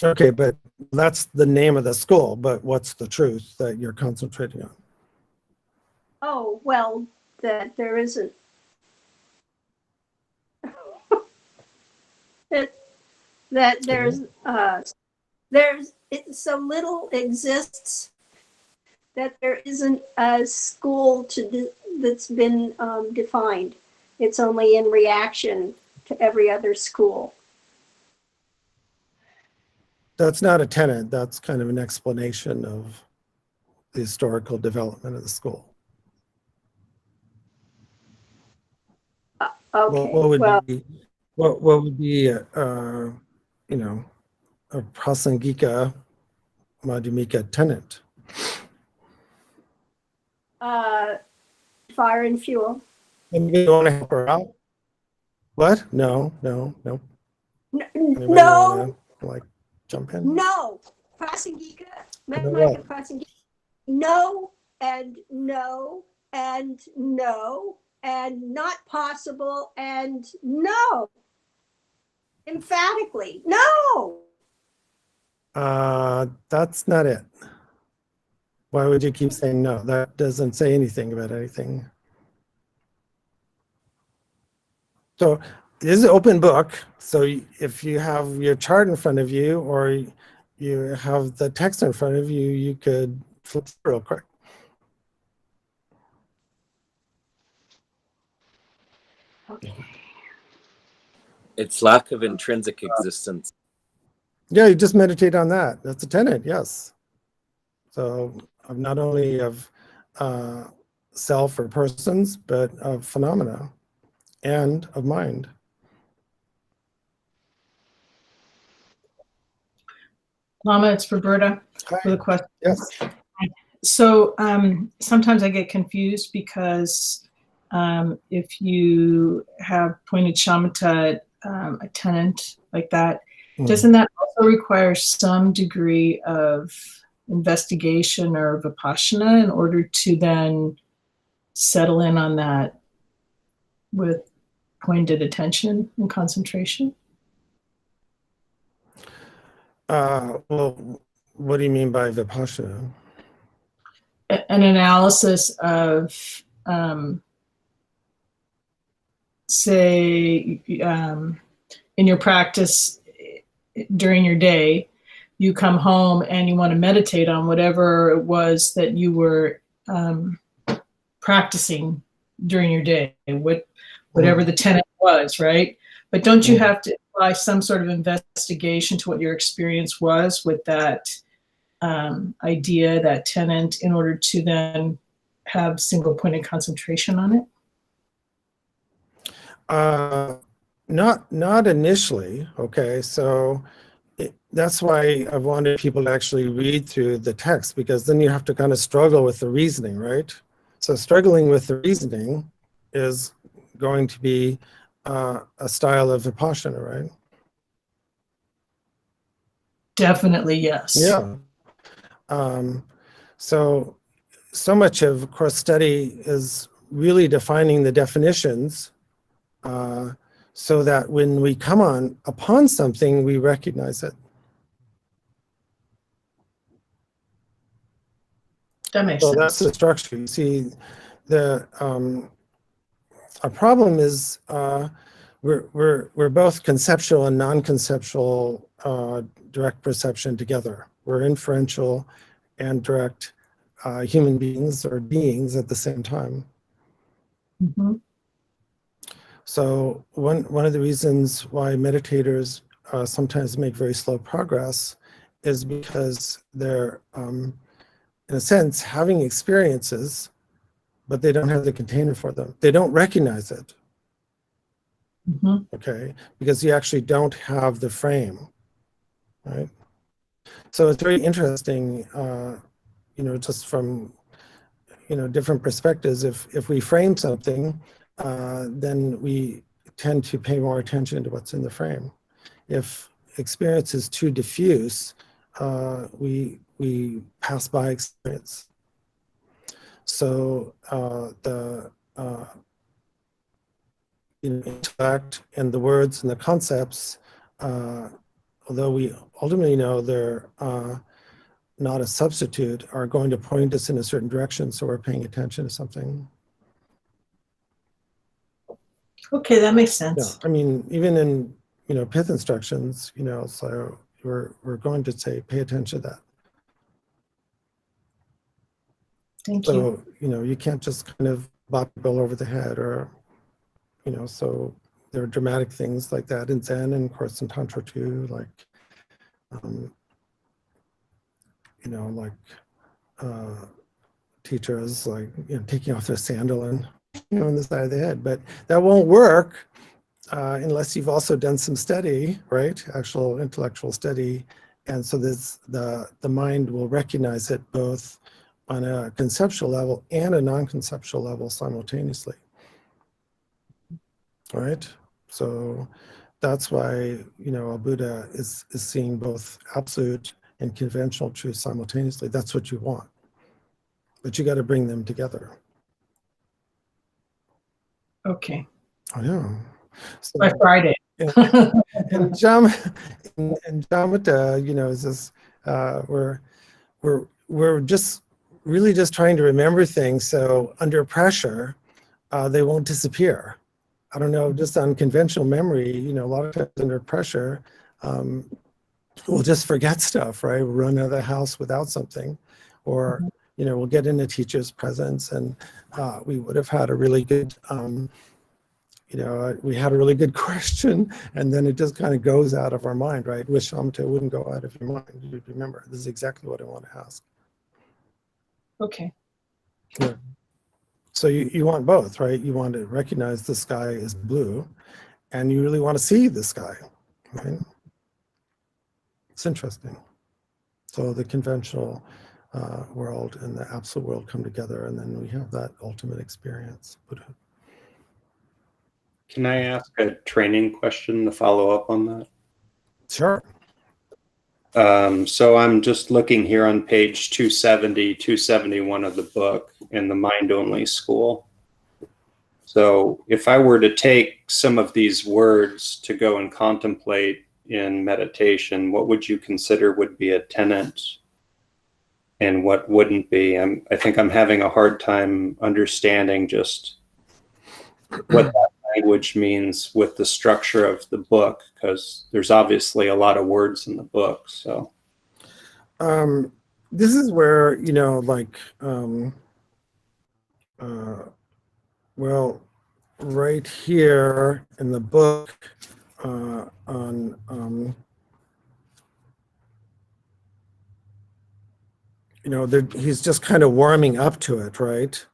Okay, but that's the name of the school. But what's the truth that you're concentrating on? Oh well, that there isn't. that there's so little exists that there isn't a school that's been defined. It's only in reaction to every other school. That's not a tenet. That's kind of an explanation of the historical development of the school. Okay. What would be a Prasangika Madhyamika tenet? Fire and fuel. Anybody want to help her out? What? No. Anybody No. wanna, jump in? No. Prasangika. What? Prasangika. No and no and no and not possible and no. Emphatically, no. That's not it. Why would you keep saying no? That doesn't say anything about anything. So it is an open book. So if you have your chart in front of you or you have the text in front of you, you could flip through real quick. Okay. Its lack of intrinsic existence. Yeah, you just meditate on that. That's a tenet, yes. So not only of self or persons, but of phenomena and of mind. Lama, it's Roberta Hi. for the question. Yes. So sometimes I get confused because if you have pointed shamatha, a tenant like that, doesn't that also require some degree of investigation or vipassana in order to then settle in on that with pointed attention and concentration? Well, what do you mean by vipassana? An analysis of, say, in your practice during your day, you come home and you want to meditate on whatever it was that you were practicing during your day, whatever the tenet was, right? But don't you have to apply some sort of investigation to what your experience was with that idea, that tenet, in order to then have single pointed concentration on it? Not initially. Okay, so that's why I wanted people to actually read through the text, because then you have to kind of struggle with the reasoning, right? So struggling with the reasoning is going to be a style of vipassana, right? Definitely, yes. Yeah. So much of course study is really defining the definitions so that when we come upon something, we recognize it. That makes So sense. that's the structure. You see, our problem is we're both conceptual and non-conceptual direct perception together. We're inferential and direct human beings or beings at the same time. Mhm. So one of the reasons why meditators sometimes make very slow progress is because they're, in a sense, having experiences, but they don't have the container for them. They don't recognize it, Mhm. okay? Because you actually don't have the frame, right? So it's very interesting, just from, different perspectives. If we frame something, then we tend to pay more attention to what's in the frame. If experience is too diffuse, we pass by experience. So the intellect and the words and the concepts, although we ultimately know they're not a substitute, are going to point us in a certain direction, so we're paying attention to something. Okay, that makes Yeah, sense. I mean, even in pith instructions, so we're going to say pay attention to that. Thank you. So you can't just kind of bop the bill over the head, or so there are dramatic things like that in Zen, and of course in Tantra too, like like teachers like taking off their sandal and on the side of the head, but that won't work unless you've also done some study, right? Actual intellectual study. And so the mind will recognize it both on a conceptual level and a non-conceptual level simultaneously. All right. So that's why, a Buddha is seeing both absolute and conventional truth simultaneously. That's what you want. But you got to bring them together. Okay. I know. So, By Friday. and Jamata, is this we're just really just trying to remember things. So under pressure, they won't disappear. I don't know, just on conventional memory, a lot of times under pressure, we'll just forget stuff, right? We'll run out of the house without something, or we'll get in a teacher's presence, and we would have had a really good. We had a really good question, and then it just kind of goes out of our mind, right? Wish Shamatha wouldn't go out of your mind. You'd remember, this is exactly what I want to ask. Okay. Yeah. So you want both, right? You want to recognize the sky is blue, and you really want to see the sky, right? It's interesting. So the conventional world and the absolute world come together, and then we have that ultimate experience. Can I ask a training question to follow up on that? Sure. So I'm just looking here on page 270, 271 of the book in the mind-only school. So if I were to take some of these words to go and contemplate in meditation, what would you consider would be a tenet and what wouldn't be? I think I'm having a hard time understanding just what that language means with the structure of the book, because there's obviously a lot of words in the book. So this is where well, right here in the book on he's just kind of warming up to it, right?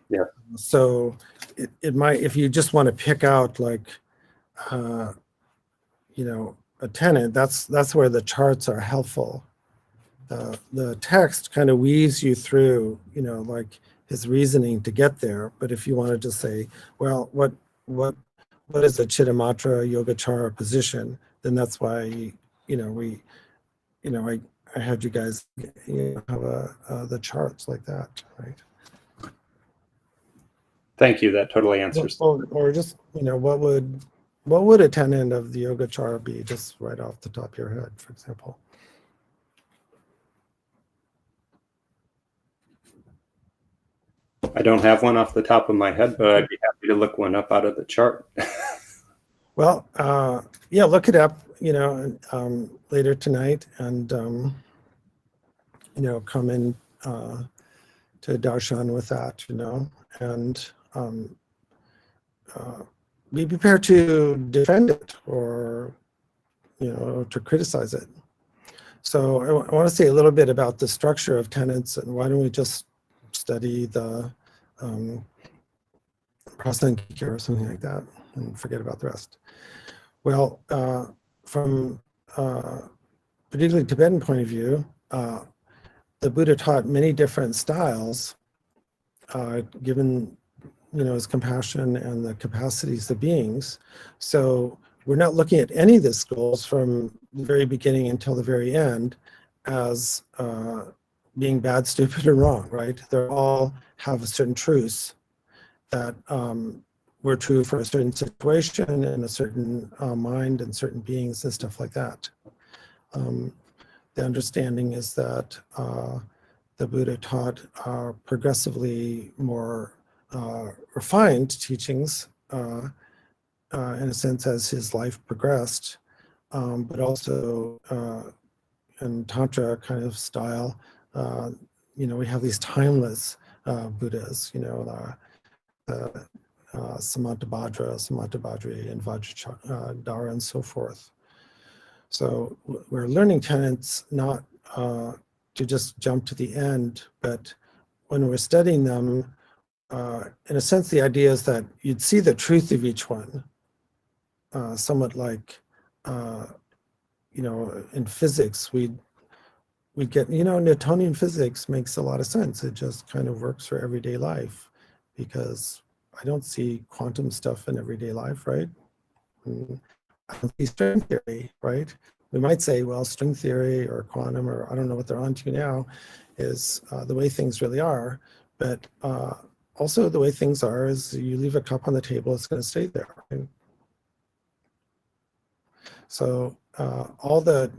Yeah. So it might, if you just want to pick out like a tenet, that's where the charts are helpful. The text kind of weaves you through, like his reasoning to get there. But if you want to just say, well, what is the Chittamatra Yogacara position, then that's why I had you guys have the charts like that, right? Thank you. That totally answers. Or just what would a tenet of the Yogacara be, just right off the top of your head, for example? I don't have one off the top of my head, but I'd be happy to look one up out of the chart. Well, yeah, look it up, later tonight, and come in darshan with that, and be prepared to defend it or, to criticize it. So I want to say a little bit about the structure of tenets, and why don't we just study the Prasangika or something like that and forget about the rest. Well, from particularly Tibetan point of view, the Buddha taught many different styles, given his compassion and the capacities of beings. So we're not looking at any of the schools from the very beginning until the very end as being bad, stupid, or wrong, right? They all have a certain truths that were true for a certain situation and a certain mind and certain beings and stuff like that. The understanding is that the Buddha taught progressively more refined teachings in a sense as his life progressed, but also in Tantra kind of style, we have these timeless Buddhas, Samantabhadra, and Vajradhara, and so forth. So we're learning tenets not to just jump to the end, but when we're studying them, in a sense, the idea is that you'd see the truth of each one, somewhat like, in physics, we get, Newtonian physics makes a lot of sense. It just kind of works for everyday life, because I don't see quantum stuff in everyday life, right? I don't see string theory, right? We might say, well, string theory or quantum, or I don't know what they're on to now, is the way things really are. But also the way things are is you leave a cup on the table, it's going to stay there. Right? So all the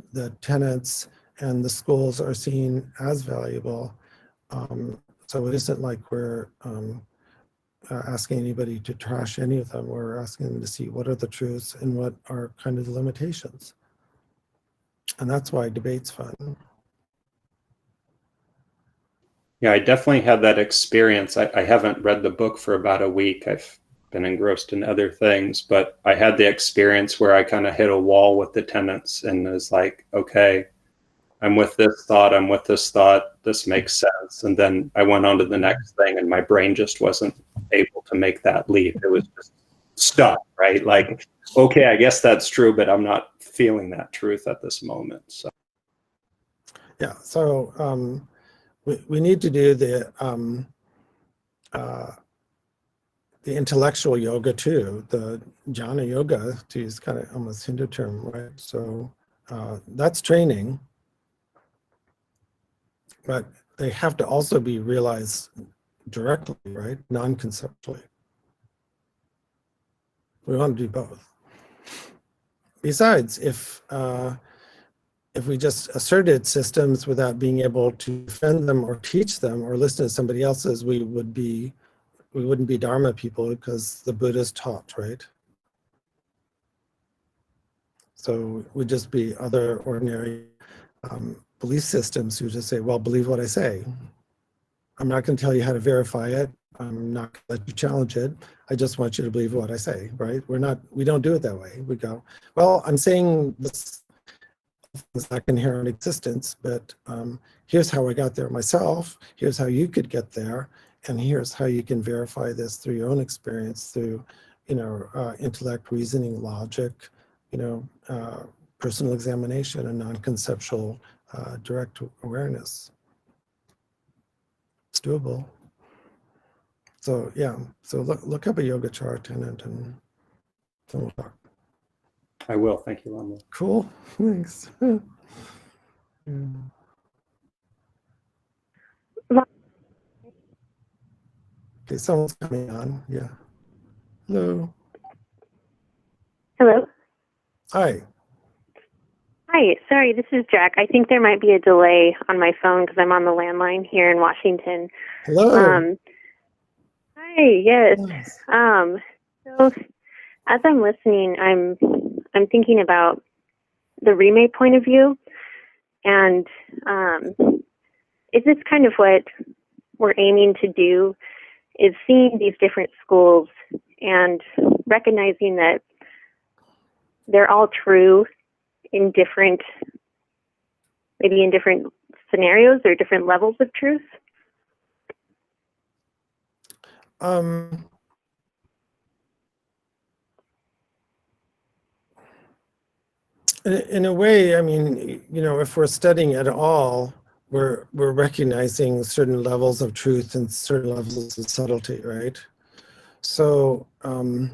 tenets and the schools are seen as valuable. So it isn't like we're asking anybody to trash any of them. We're asking them to see what are the truths and what are kind of the limitations. And that's why debate's fun. Yeah, I definitely had that experience. I haven't read the book for about a week. I've been engrossed in other things, but I had the experience where I kind of hit a wall with the tenets and was like, okay, I'm with this thought, I'm with this thought, this makes sense. And then I went on to the next thing and my brain just wasn't able to make that leap. It was just stuck, right? Like, okay, I guess that's true, but I'm not feeling that truth at this moment. So yeah, so we need to do the intellectual yoga too, the jhana yoga, to use kind of almost Hindu term, right? So that's training, but they have to also be realized directly, right? Non-conceptually. We want to do both. Besides, if we just asserted systems without being able to defend them or teach them or listen to somebody else's, we wouldn't be Dharma people, because the Buddha's taught, right? So we'd just be other ordinary belief systems who just say, well, believe what I say. I'm not going to tell you how to verify it. I'm not going to let you challenge it. I just want you to believe what I say, right? We don't do it that way. We go, well, I'm saying this is not inherent existence, but here's how I got there myself. Here's how you could get there. And here's how you can verify this through your own experience, through, intellect, reasoning, logic, personal examination, and non-conceptual direct awareness. It's doable. So yeah, so look up a Yogacara tenet and we'll talk. I will. Thank you, Lama. Cool. Thanks. Yeah. Okay, someone's coming on. Yeah. Hello. Hello. Hi. Hi. Sorry, this is Jack. I think there might be a delay on my phone because I'm on the landline here in Washington. Hello. Hi. Yes. Yes. So as I'm listening, I'm thinking about the remake point of view, and is this kind of what we're aiming to do, is seeing these different schools and recognizing that they're all true in different, maybe in different scenarios or different levels of truth? In a way, I mean, you know, if we're studying at all, we're recognizing certain levels of truth and certain levels of subtlety, right? So, you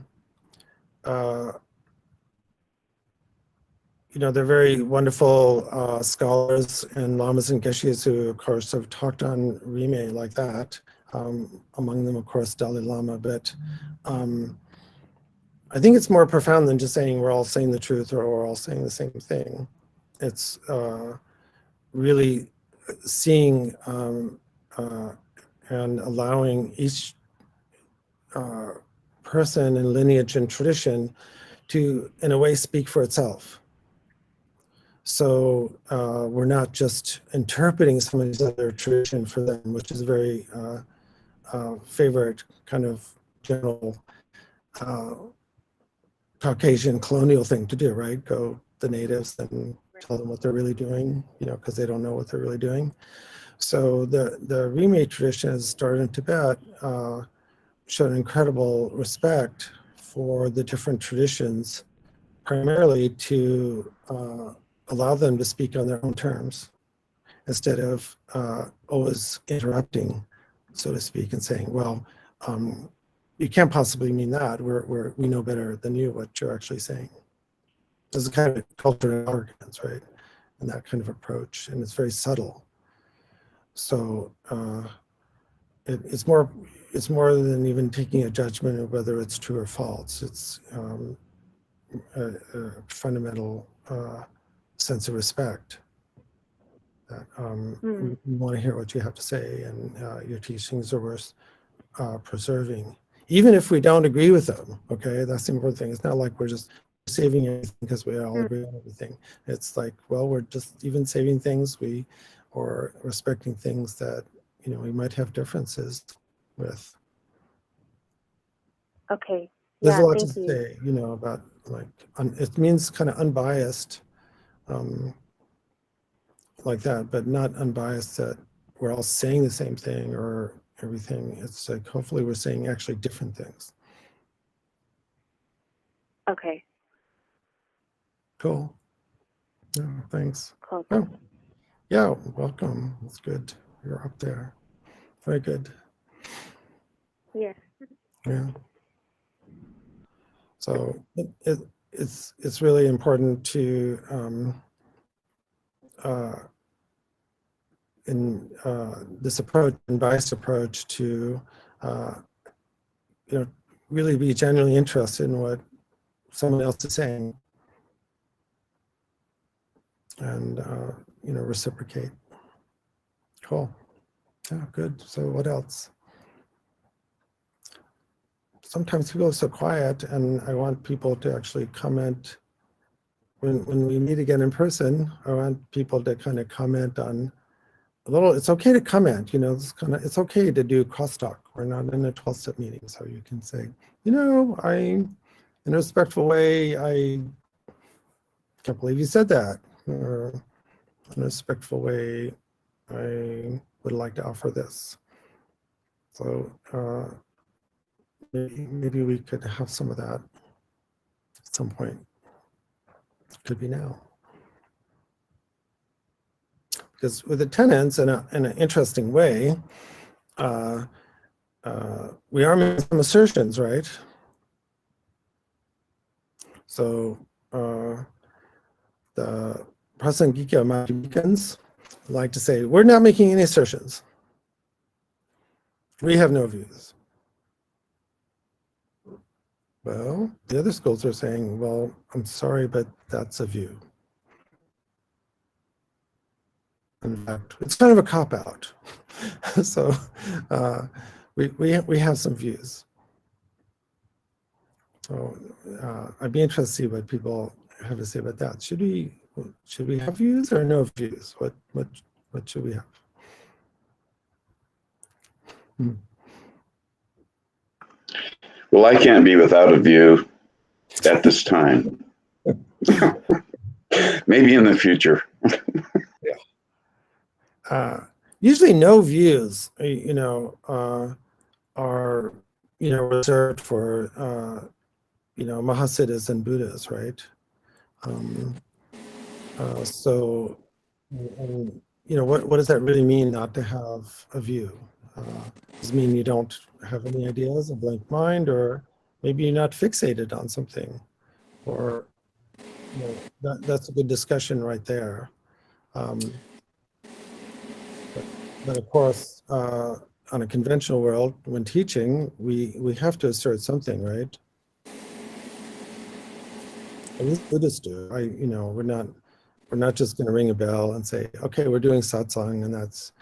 know, they're very wonderful scholars and lamas and geshes who, of course, have talked on Rime like that. Among them, of course, Dalai Lama. But I think it's more profound than just saying we're all saying the truth or we're all saying the same thing. It's really seeing and allowing each person and lineage and tradition to, in a way, speak for itself. So we're not just interpreting somebody's other tradition for them, which is a very favorite kind of general Caucasian colonial thing to do, right? Go the natives and tell them what they're really doing, you know, because they don't know what they're really doing. So the Rime tradition, as started in Tibet, showed incredible respect for the different traditions, primarily to allow them to speak on their own terms, instead of always interrupting, so to speak, and saying, well, you can't possibly mean that. We know better than you what you're actually saying. There's a kind of culture of arrogance, right? And that kind of approach, and it's very subtle. So it's more than even taking a judgment of whether it's true or false. It's a fundamental sense of respect. That we want to hear what you have to say, and your teachings are worth preserving, even if we don't agree with them. Okay, that's the important thing. It's not like we're just saving everything because we all agree on everything. It's like, well, we're just even saving things or respecting things that, you know, we might have differences with. Okay. There's Yeah, a lot to thank you. say, you know, about like it means kind of unbiased, like that, but not unbiased that we're all saying the same thing or everything. It's like hopefully we're saying actually different things. Okay. Cool. Yeah, thanks. Cool. Oh, yeah, welcome. It's good. You're up there. Very good. Yeah. Yeah. So it's really important to in this approach, unbiased approach, to you know, really be genuinely interested in what someone else is saying, and you know, reciprocate. Cool. Yeah, good. So what else? Sometimes people are so quiet, and I want people to actually comment. When we meet again in person, I want people to kind of comment on a little. It's okay to comment, you know, it's okay to do crosstalk. We're not in a 12-step meeting, so you can say, you know, in a respectful way, I can't believe you said that. Or in a respectful way, I would like to offer this. So maybe we could have some of that at some point. Could be now. Because with the tenets, in an interesting way, we are making some assertions, right? So the Prasangika Madhyamikans like to say, we're not making any assertions. We have no views. Well, the other schools are saying, well, I'm sorry, but that's a view. In fact, it's kind of a cop-out. So we have some views. So I'd be interested to see what people have to say about that. Should we have views or no views? What should we have? Well, I can't be without a view at this time. Maybe in the future. Usually no views, are, reserved for, Mahasiddhas and Buddhas, right? So, what does that really mean, not to have a view? Does it mean you don't have any ideas, a blank mind, or maybe you're not fixated on something? Or, that's a good discussion right there. But of course, on a conventional world, when teaching, we have to assert something, right? At least Buddhists do. We're not just going to ring a bell and say, okay, we're doing satsang, and that's,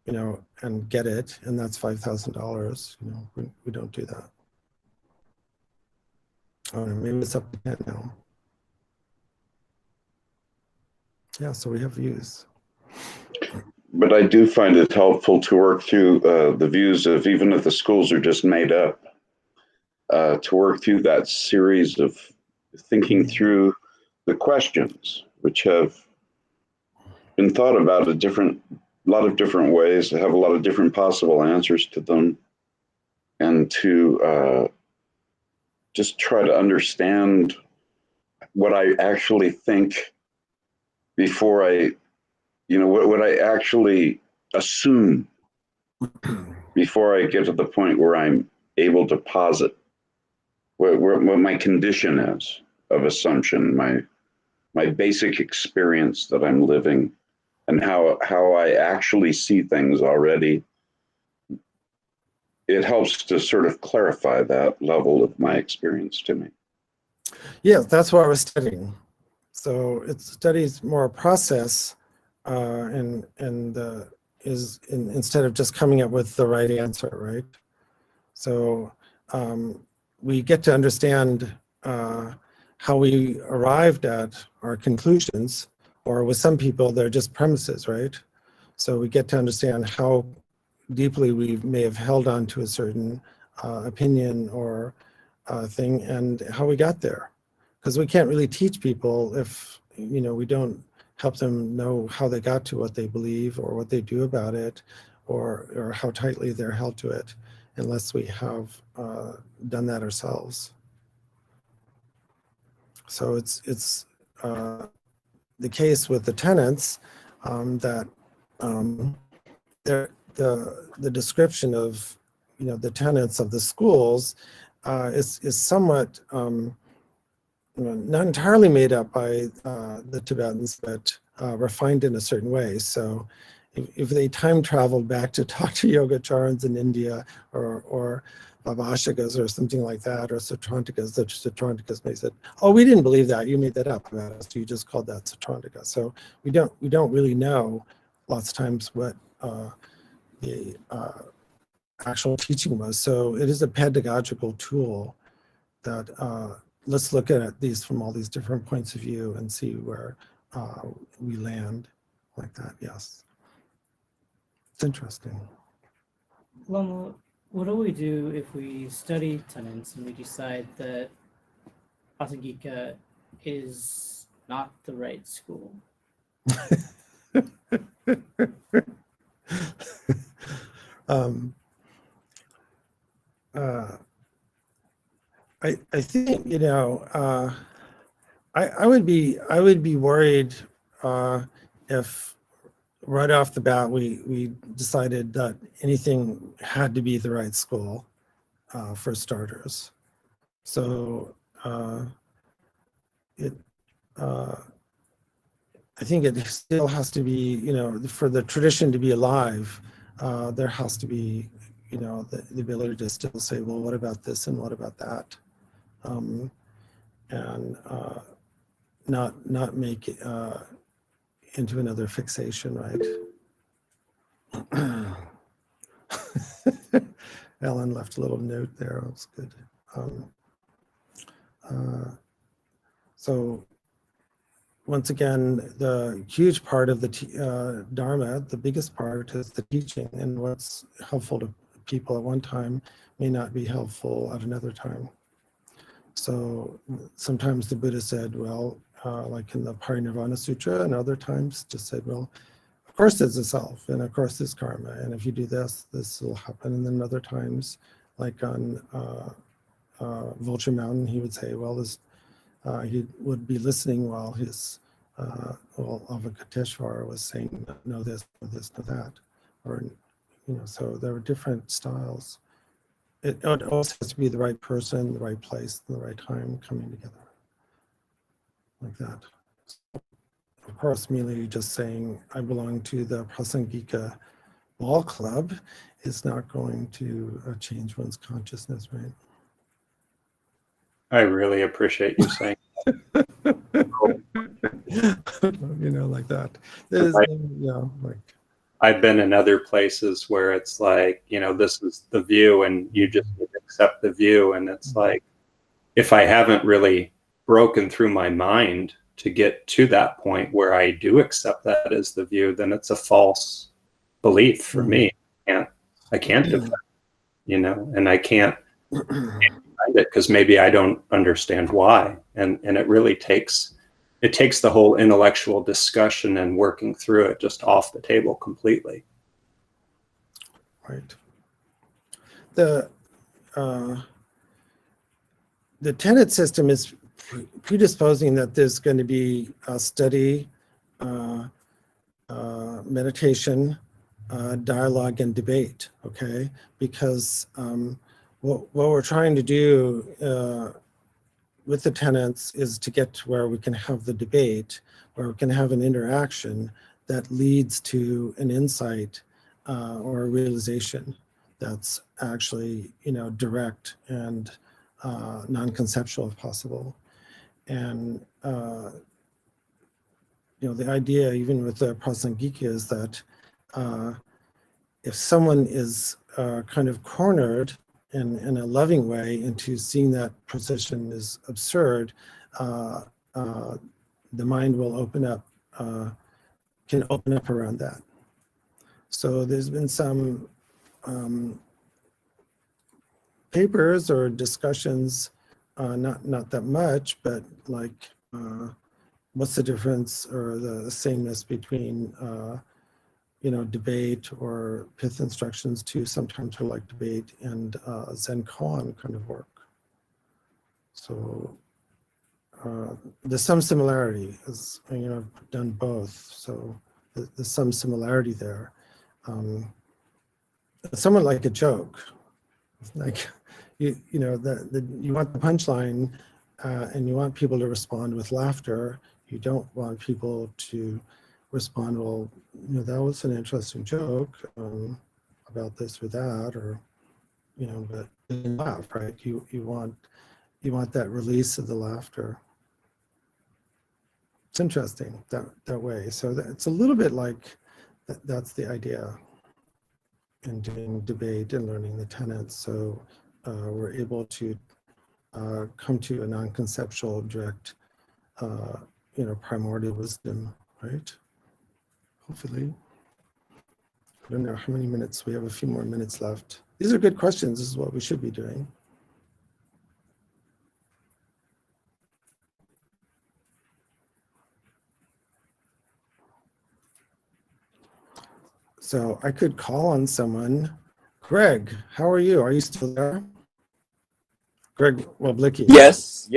and get it, and that's $5,000. We don't do that. Oh, maybe it's up to 10 now. Yeah, so we have views. But I do find it helpful to work through the views of, even if the schools are just made up, to work through that series of thinking through the questions, which have been thought about a lot of different ways, to have a lot of different possible answers to them, and to just try to understand what I actually think before I, what I actually assume before I get to the point where I'm able to posit what my condition is of assumption, my basic experience that I'm living, and how I actually see things already. It helps to sort of clarify that level of my experience to me. Yeah, that's what I was studying. So it studies more a process, and instead of just coming up with the right answer, right? So we get to understand how we arrived at our conclusions, or with some people, they're just premises, right? So we get to understand how deeply we may have held on to a certain opinion or thing, and how we got there. Because we can't really teach people if, we don't help them know how they got to what they believe, or what they do about it, or how tightly they're held to it, unless we have done that ourselves. So it's the case with the tenets, that the description of, the tenets of the schools is somewhat not entirely made up by the Tibetans, but refined in a certain way. So if they time traveled back to talk to Yogacharans in India, or Vavashakas or something like that, or Satrantikas, the Satrantikas may said, oh, we didn't believe that, you made that up about us, you just called that Satrantika. So we don't really know lots of times what the actual teaching was. So it is a pedagogical tool that let's look at these from all these different points of view and see where we land like that. Yes, it's interesting. Lama, what do we do if we study tenets and we decide that Asangika is not the right school? I think, I would be worried if right off the bat we decided that anything had to be the right school for starters. So I think it still has to be, for the tradition to be alive, there has to be, the ability to still say, well, what about this and what about that? And not make it into another fixation, right? Ellen left a little note there. It was good. So once again, the huge part of the Dharma, the biggest part, is the teaching and what's helpful to people at one time may not be helpful at another time. So sometimes the Buddha said, well, like in the Parinirvana Sutra, and other times just said, well, of course there's a self, and of course there's karma, and if you do this, this will happen. And then other times, like on Vulture Mountain, he would say, well, this, he would be listening while his Avalokiteshvara was saying, no this, no this, no that, or so there were different styles. It also has to be the right person, the right place, the right time coming together, like that. Of course, merely just saying I belong to the Prasangika Ball Club is not going to change one's consciousness, right? I really appreciate you saying like that. There's, like. I've been in other places where it's like, this is the view and you just accept the view. And it's like, if I haven't really broken through my mind to get to that point where I do accept that as the view, then it's a false belief for me. I can't defend, and I can't find it because maybe I don't understand why. And it really takes the whole intellectual discussion and working through it just off the table completely. Right. The tenet system is predisposing that there's going to be a study, meditation, dialogue, and debate, okay? Because what we're trying to do with the tenets is to get to where we can have the debate, where we can have an interaction that leads to an insight or a realization that's actually, direct and non-conceptual if possible. And, the idea, even with the Prasangika, is that if someone is kind of cornered in a loving way into seeing that position is absurd, the mind will open up, can open up around that. So there's been some papers or discussions, not that much, but like what's the difference or the sameness between debate or pith instructions to sometimes are like debate and Zen koan kind of work. So there's some similarity, as I've done both. So there's some similarity there. Somewhat like a joke, like you want the punchline and you want people to respond with laughter. You don't want people to respond, well, that was an interesting joke about this or that, or but laugh, right? You want that release of the laughter. It's interesting that way. So it's a little bit like that's the idea in doing debate and learning the tenets. So we're able to come to a non-conceptual, direct, primordial wisdom, right? Hopefully. I don't know how many minutes. We have a few more minutes left. These are good questions. This is what we should be doing. So I could call on someone. Greg, how are you? Are you still there? Greg Woblicki. Yes.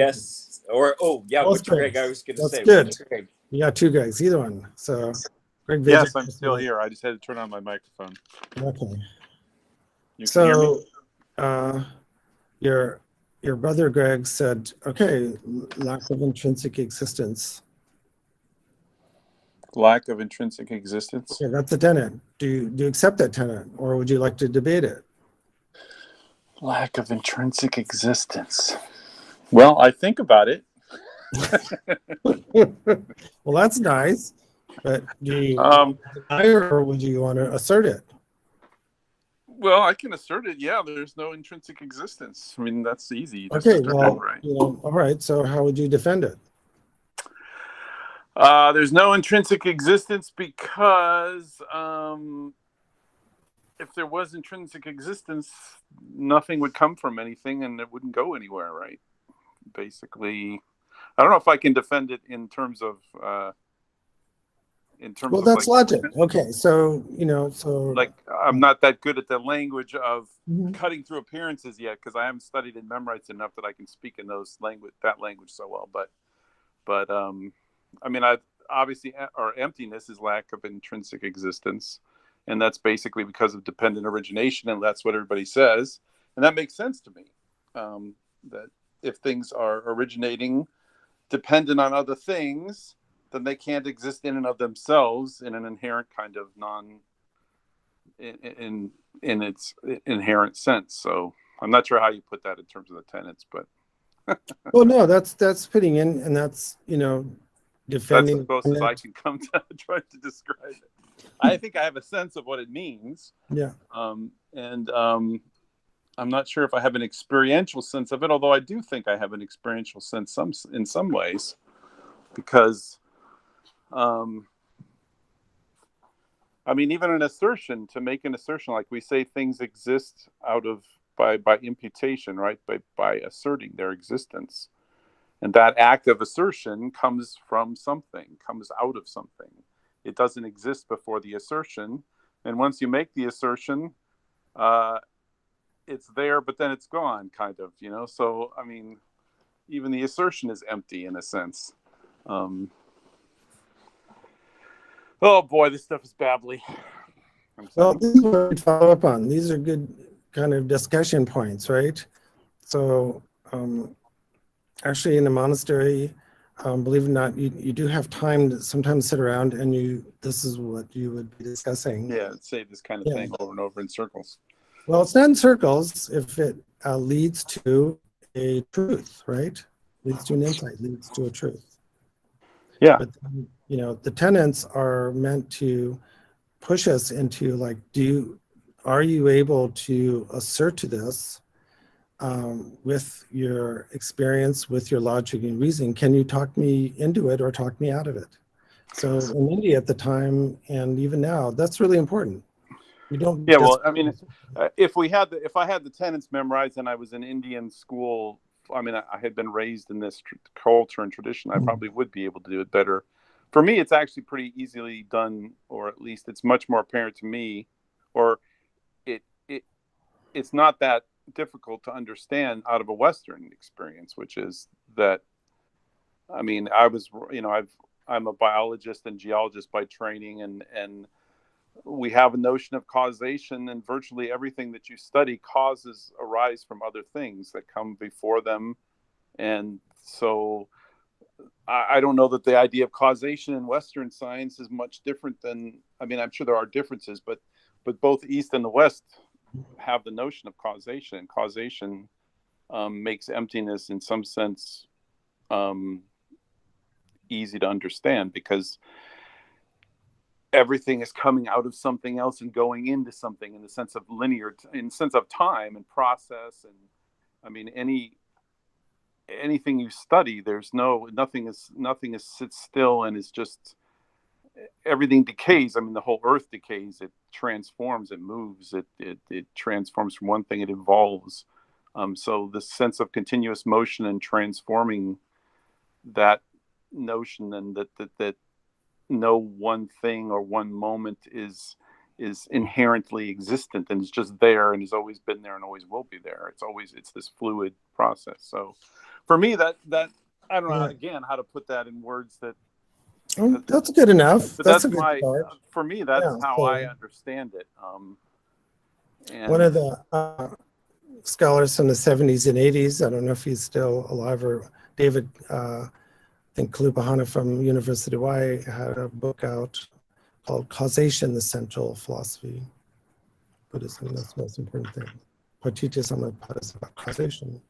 Or, Both which Greg I was going to That's say. good. Which Greg? You got two Gregs, either one. So Greg. Yes, I'm still here. I just had to turn on my microphone. Okay. You can hear me? So your brother Greg said, okay, lack of intrinsic existence. Lack of intrinsic existence? Yeah, that's a tenet. Do you accept that tenet, or would you like to debate it? Lack of intrinsic existence. Well, I think about it. Well, that's nice. But do you deny it, or would you want to assert it? Well, I can assert it. Yeah, there's no intrinsic existence. I mean, that's easy. Okay, well, all right. So how would you defend it? There's no intrinsic existence because if there was intrinsic existence, nothing would come from anything and it wouldn't go anywhere, right? Basically, I don't know if I can defend it in terms of Well, that's like, logic. Okay, so like I'm not that good at the language of Mhm. cutting through appearances yet, because I haven't studied and memorized enough that I can speak in that language so well. But I mean, obviously our emptiness is lack of intrinsic existence, and that's basically because of dependent origination, and that's what everybody says, and that makes sense to me. That if things are originating dependent on other things, then they can't exist in and of themselves in an inherent kind of in its inherent sense. So I'm not sure how you put that in terms of the tenets, but well, no, that's putting in, and that's that's defending. as close as I can come to try to describe it. I think I have a sense of what it means. Yeah. And I'm not sure if I have an experiential sense of it, although I do think I have an experiential sense in some ways, because I mean, even an assertion, to make an assertion, like we say things exist out of by imputation, right? By asserting their existence. And that act of assertion comes from something, comes out of something. It doesn't exist before the assertion. And once you make the assertion, it's there, but then it's gone, kind of, So, I mean, even the assertion is empty in a sense. Oh boy, this stuff is babbly. Well, this is what we follow up on. These are good kind of discussion points, right? So actually in the monastery, believe it or not, you do have time to sometimes sit around and this is what you would be discussing. Yeah, say this kind of thing over and over in circles. Well, it's not in circles if it leads to a truth, right? Leads to an insight, leads to a truth. Yeah. But the tenets are meant to push us into like, are you able to assert to this with your experience, with your logic and reasoning? Can you talk me into it or talk me out of it? So in India at the time, and even now, that's really important. You don't. Yeah, well, I mean, if I had the tenets memorized and I was in Indian school, I mean, I had been raised in this culture and tradition, I probably would be able to do it better. For me, it's actually pretty easily done, or at least it's much more apparent to me, or it's not that difficult to understand out of a Western experience, which is that, I mean, I'm a biologist and geologist by training, and we have a notion of causation, and virtually everything that you study arise from other things that come before them. And so I don't know that the idea of causation in Western science is much different than, I mean, I'm sure there are differences, but both the East and the West have the notion of causation. Causation makes emptiness in some sense easy to understand, because everything is coming out of something else and going into something in the sense of in the sense of time and process. And I mean, anything you study, nothing sits still, and it's just everything decays. I mean, the whole earth decays, it transforms, it moves, it transforms from one thing, it evolves. So this sense of continuous motion and transforming, that notion, and that no one thing or one moment is inherently existent and is just there and has always been there and always will be there. It's this fluid process. So for me, that I don't know again how to put that in words that. That's good enough. But that's a good start. For me, that's how I understand it. And one of the scholars from the 70s and 80s, I don't know if he's still alive, or David, I think Kalupahana from University of Hawaii had a book out called Causation, the Central Philosophy. Buddhism, that's the most important thing. What teaches Samapada is about causation.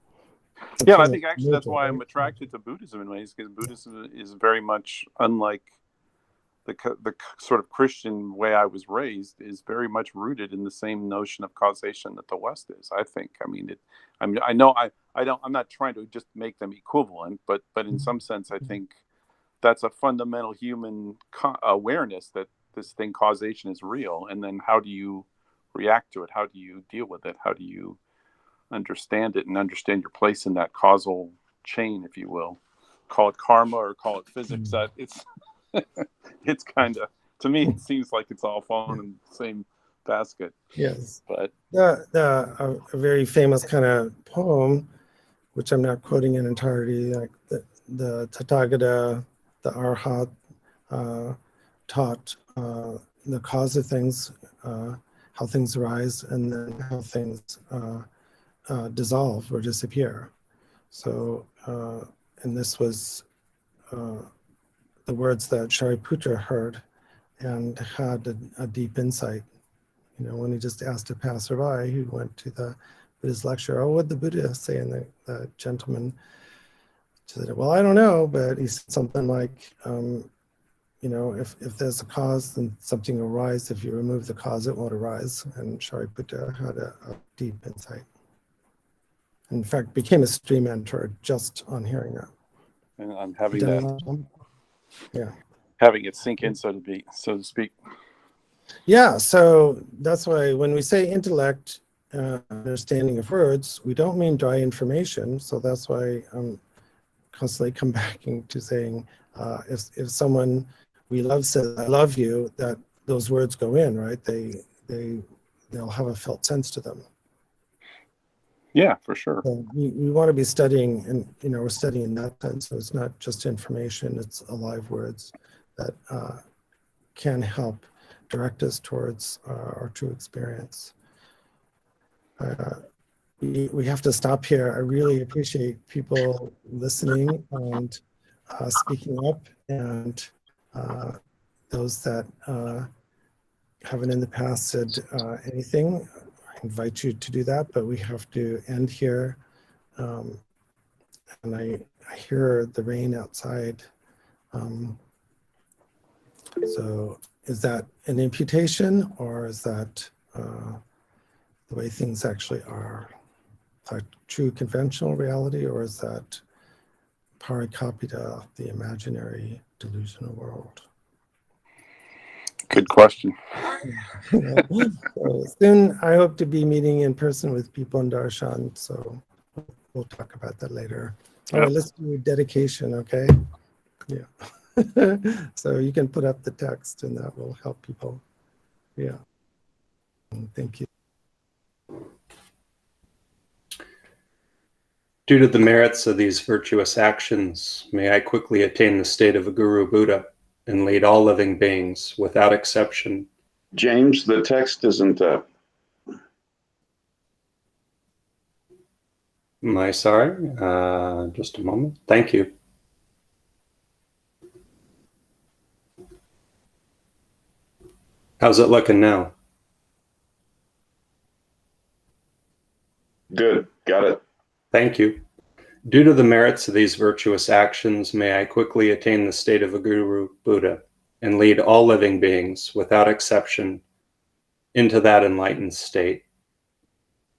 Yeah, I think actually that's why I'm attracted to Buddhism in ways, because Buddhism is very much unlike the sort of Christian way I was raised, is very much rooted in the same notion of causation that the West is. I think. I mean, I'm not trying to just make them equivalent, but in some sense, I think that's a fundamental human awareness that this thing causation is real, and then how do you react to it? How do you deal with it? How do you understand it and understand your place in that causal chain, if you will? Call it karma or call it physics. That it's it's kind of, to me, it seems like it's all falling in the same basket. Yes. But A very famous kind of poem, which I'm not quoting in entirety, like the Tathagata, the Arhat, taught the cause of things, how things arise, and then how things dissolve or disappear. So, and this was the words that Shariputra heard and had a deep insight. You know, when he just asked a passerby who went to the Buddha's lecture, oh, what did the Buddha say? And the gentleman said, well, I don't know, but he said something like, you know, if there's a cause, then something will arise. If you remove the cause, it won't arise. And Shariputra had a deep insight. In fact, became a stream mentor just on hearing that. and I'm having that, yeah, having it sink in, so to speak. Yeah, so that's why when we say intellect, understanding of words, we don't mean dry information. So that's why I'm constantly come back to saying, if someone we love says, I love you, that those words go in, right? They'll have a felt sense to them. Yeah, for sure. So we want to be studying, and you know, we're studying in that sense. So it's not just information; it's alive words that can help direct us towards our true experience. We have to stop here. I really appreciate people listening and speaking up, and those that haven't in the past said anything. I invite you to do that, but we have to end here. And I hear the rain outside. So is that an imputation, or is that the way things actually are? A true conventional reality, or is that parikapita, the imaginary delusional world? Good question. So soon, I hope to be meeting in person with people in Darshan, so we'll talk about that later. All right, let's do dedication, okay? Yeah. So you can put up the text, and that will help people. Yeah. Thank you. Due to the merits of these virtuous actions, may I quickly attain the state of a Guru Buddha and lead all living beings without exception. James, the text isn't up. Am I sorry? Just a moment. Thank you. How's it looking now? Good, got it. Thank you. Due to the merits of these virtuous actions, may I quickly attain the state of a Guru Buddha and lead all living beings, without exception, into that enlightened state.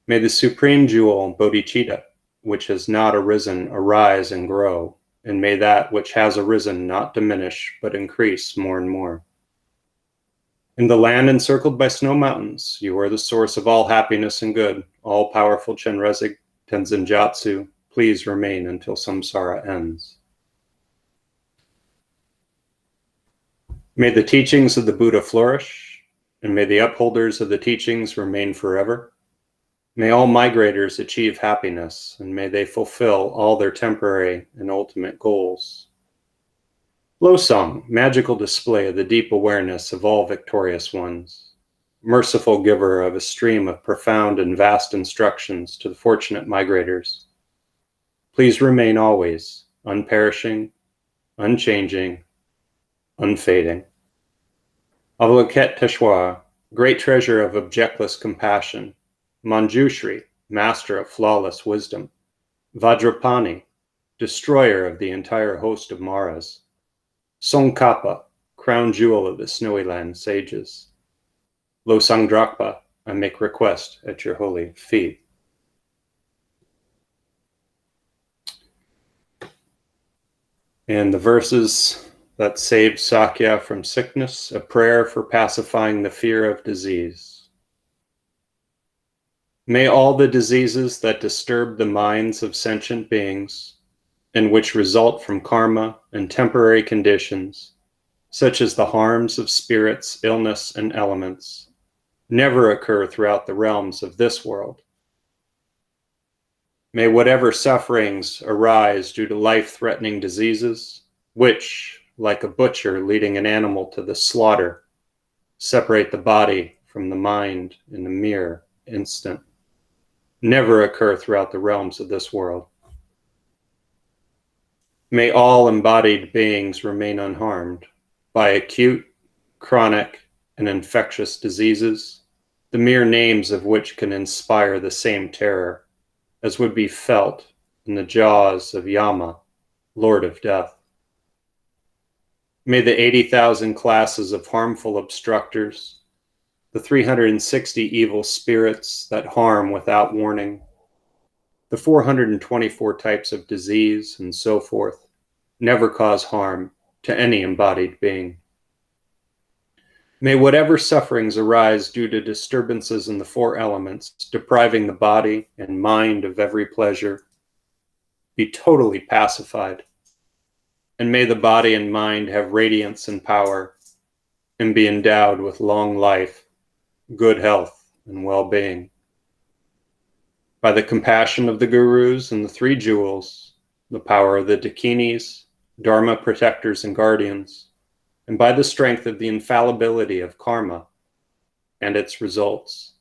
May the supreme jewel, bodhicitta, which has not arisen, arise and grow, and may that which has arisen not diminish, but increase more and more. In the land encircled by snow mountains, you are the source of all happiness and good, all-powerful Chenrezig Tenzin Gyatso. Please remain until samsara ends. May the teachings of the Buddha flourish, and may the upholders of the teachings remain forever. May all migrators achieve happiness, and may they fulfill all their temporary and ultimate goals. Losang, magical display of the deep awareness of all victorious ones, merciful giver of a stream of profound and vast instructions to the fortunate migrators. Please remain always unperishing, unchanging, unfading. Avalokiteshvara, great treasure of objectless compassion. Manjushri, master of flawless wisdom. Vajrapani, destroyer of the entire host of Maras. Tsongkhapa, crown jewel of the snowy land sages. Losang Drakpa, I make request at your holy feet. And the verses that saved Sakya from sickness, a prayer for pacifying the fear of disease. May all the diseases that disturb the minds of sentient beings and which result from karma and temporary conditions, such as the harms of spirits, illness, and elements, never occur throughout the realms of this world. May whatever sufferings arise due to life-threatening diseases, which, like a butcher leading an animal to the slaughter, separate the body from the mind in a mere instant, never occur throughout the realms of this world. May all embodied beings remain unharmed by acute, chronic, and infectious diseases, the mere names of which can inspire the same terror as would be felt in the jaws of Yama, Lord of Death. May the 80,000 classes of harmful obstructors, the 360 evil spirits that harm without warning, the 424 types of disease, and so forth, never cause harm to any embodied being. May whatever sufferings arise due to disturbances in the four elements, depriving the body and mind of every pleasure, be totally pacified. And may the body and mind have radiance and power and be endowed with long life, good health, and well-being. By the compassion of the gurus and the three jewels, the power of the dakinis, dharma protectors and guardians, and by the strength of the infallibility of karma and its results,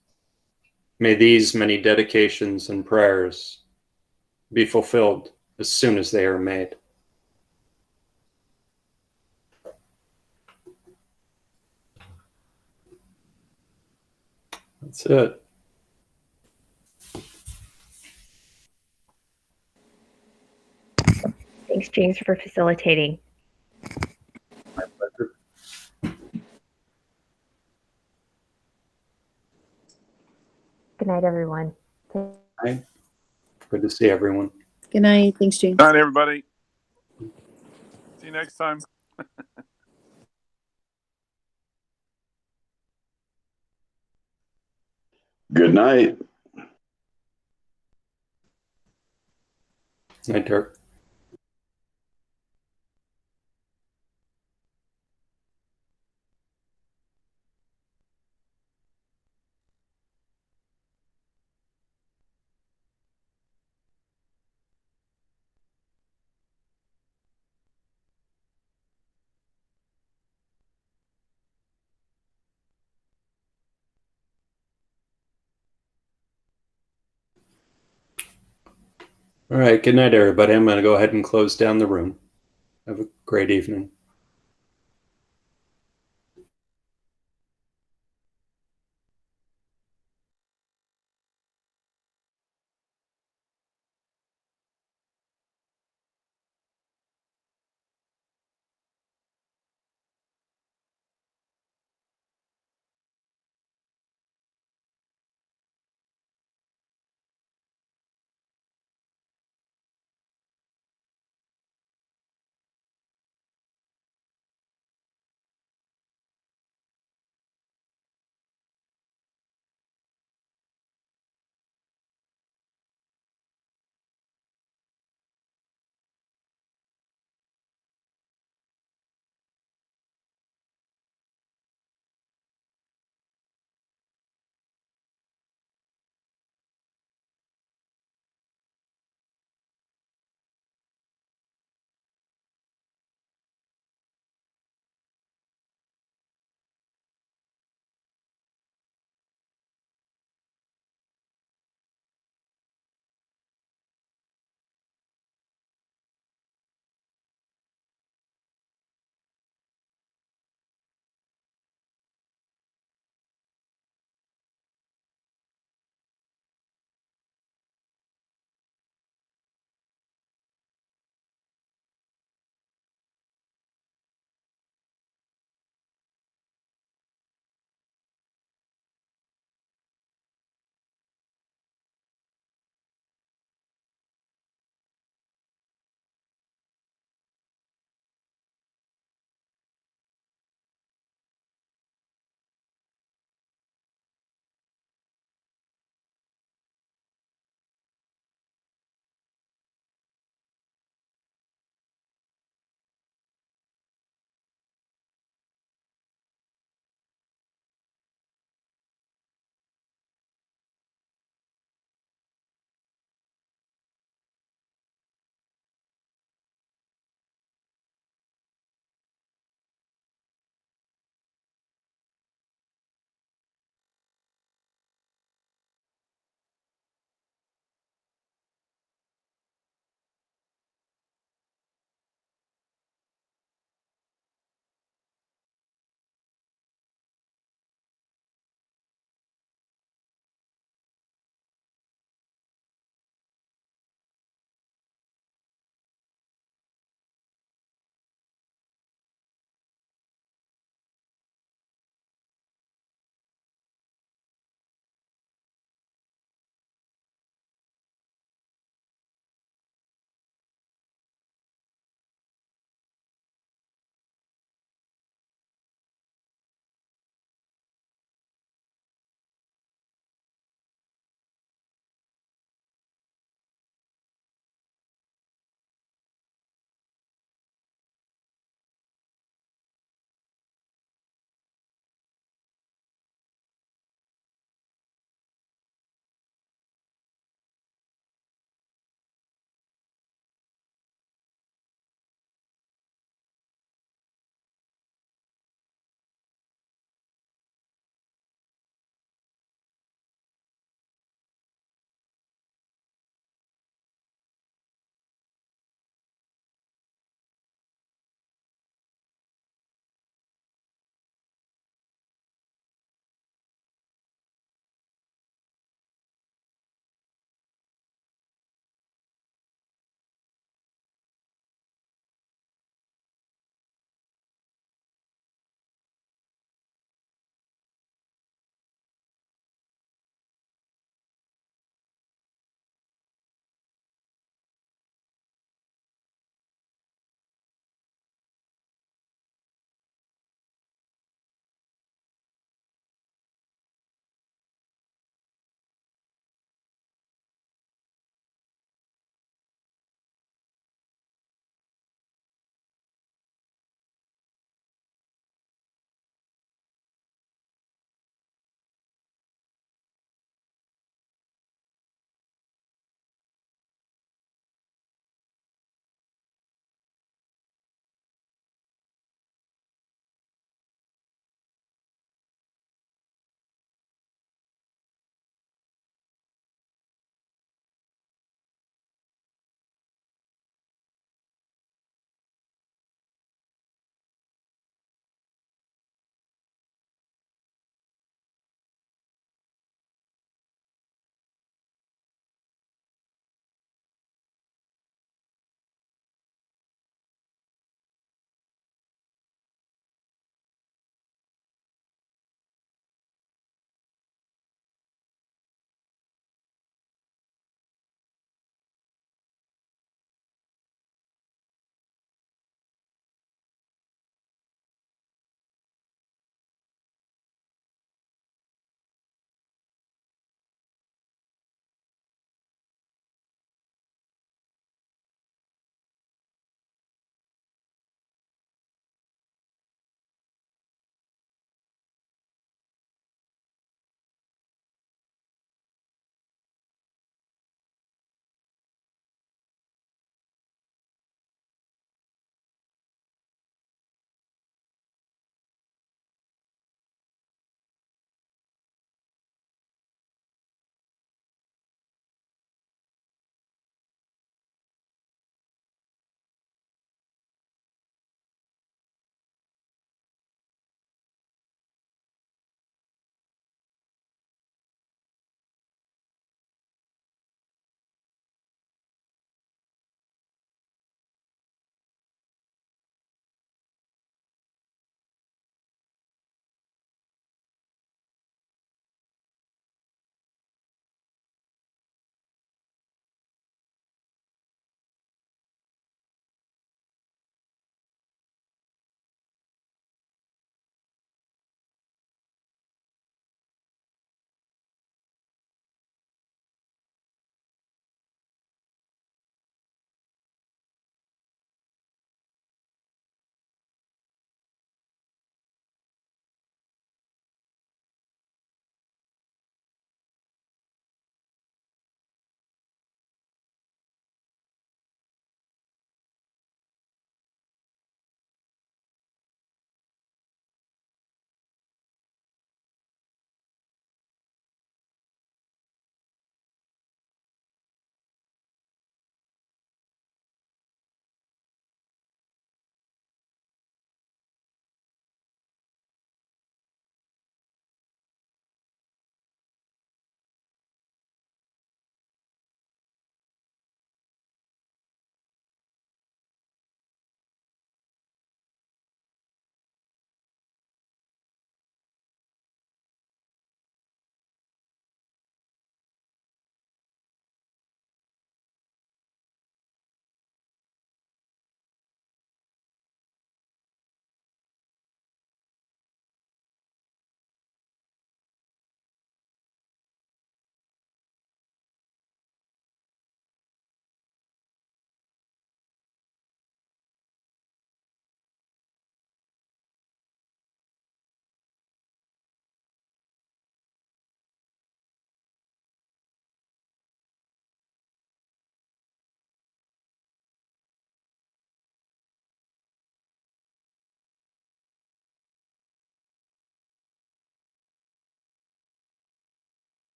may these many dedications and prayers be fulfilled as soon as they are made. That's it. Thanks, James, for facilitating. My pleasure. Good night, everyone. Hi. Good to see everyone. Good night. Thanks, James. Good night, everybody. See you next time. Good night. Night, Dirk. All right, good night, everybody. I'm going to go ahead and close down the room. Have a great evening.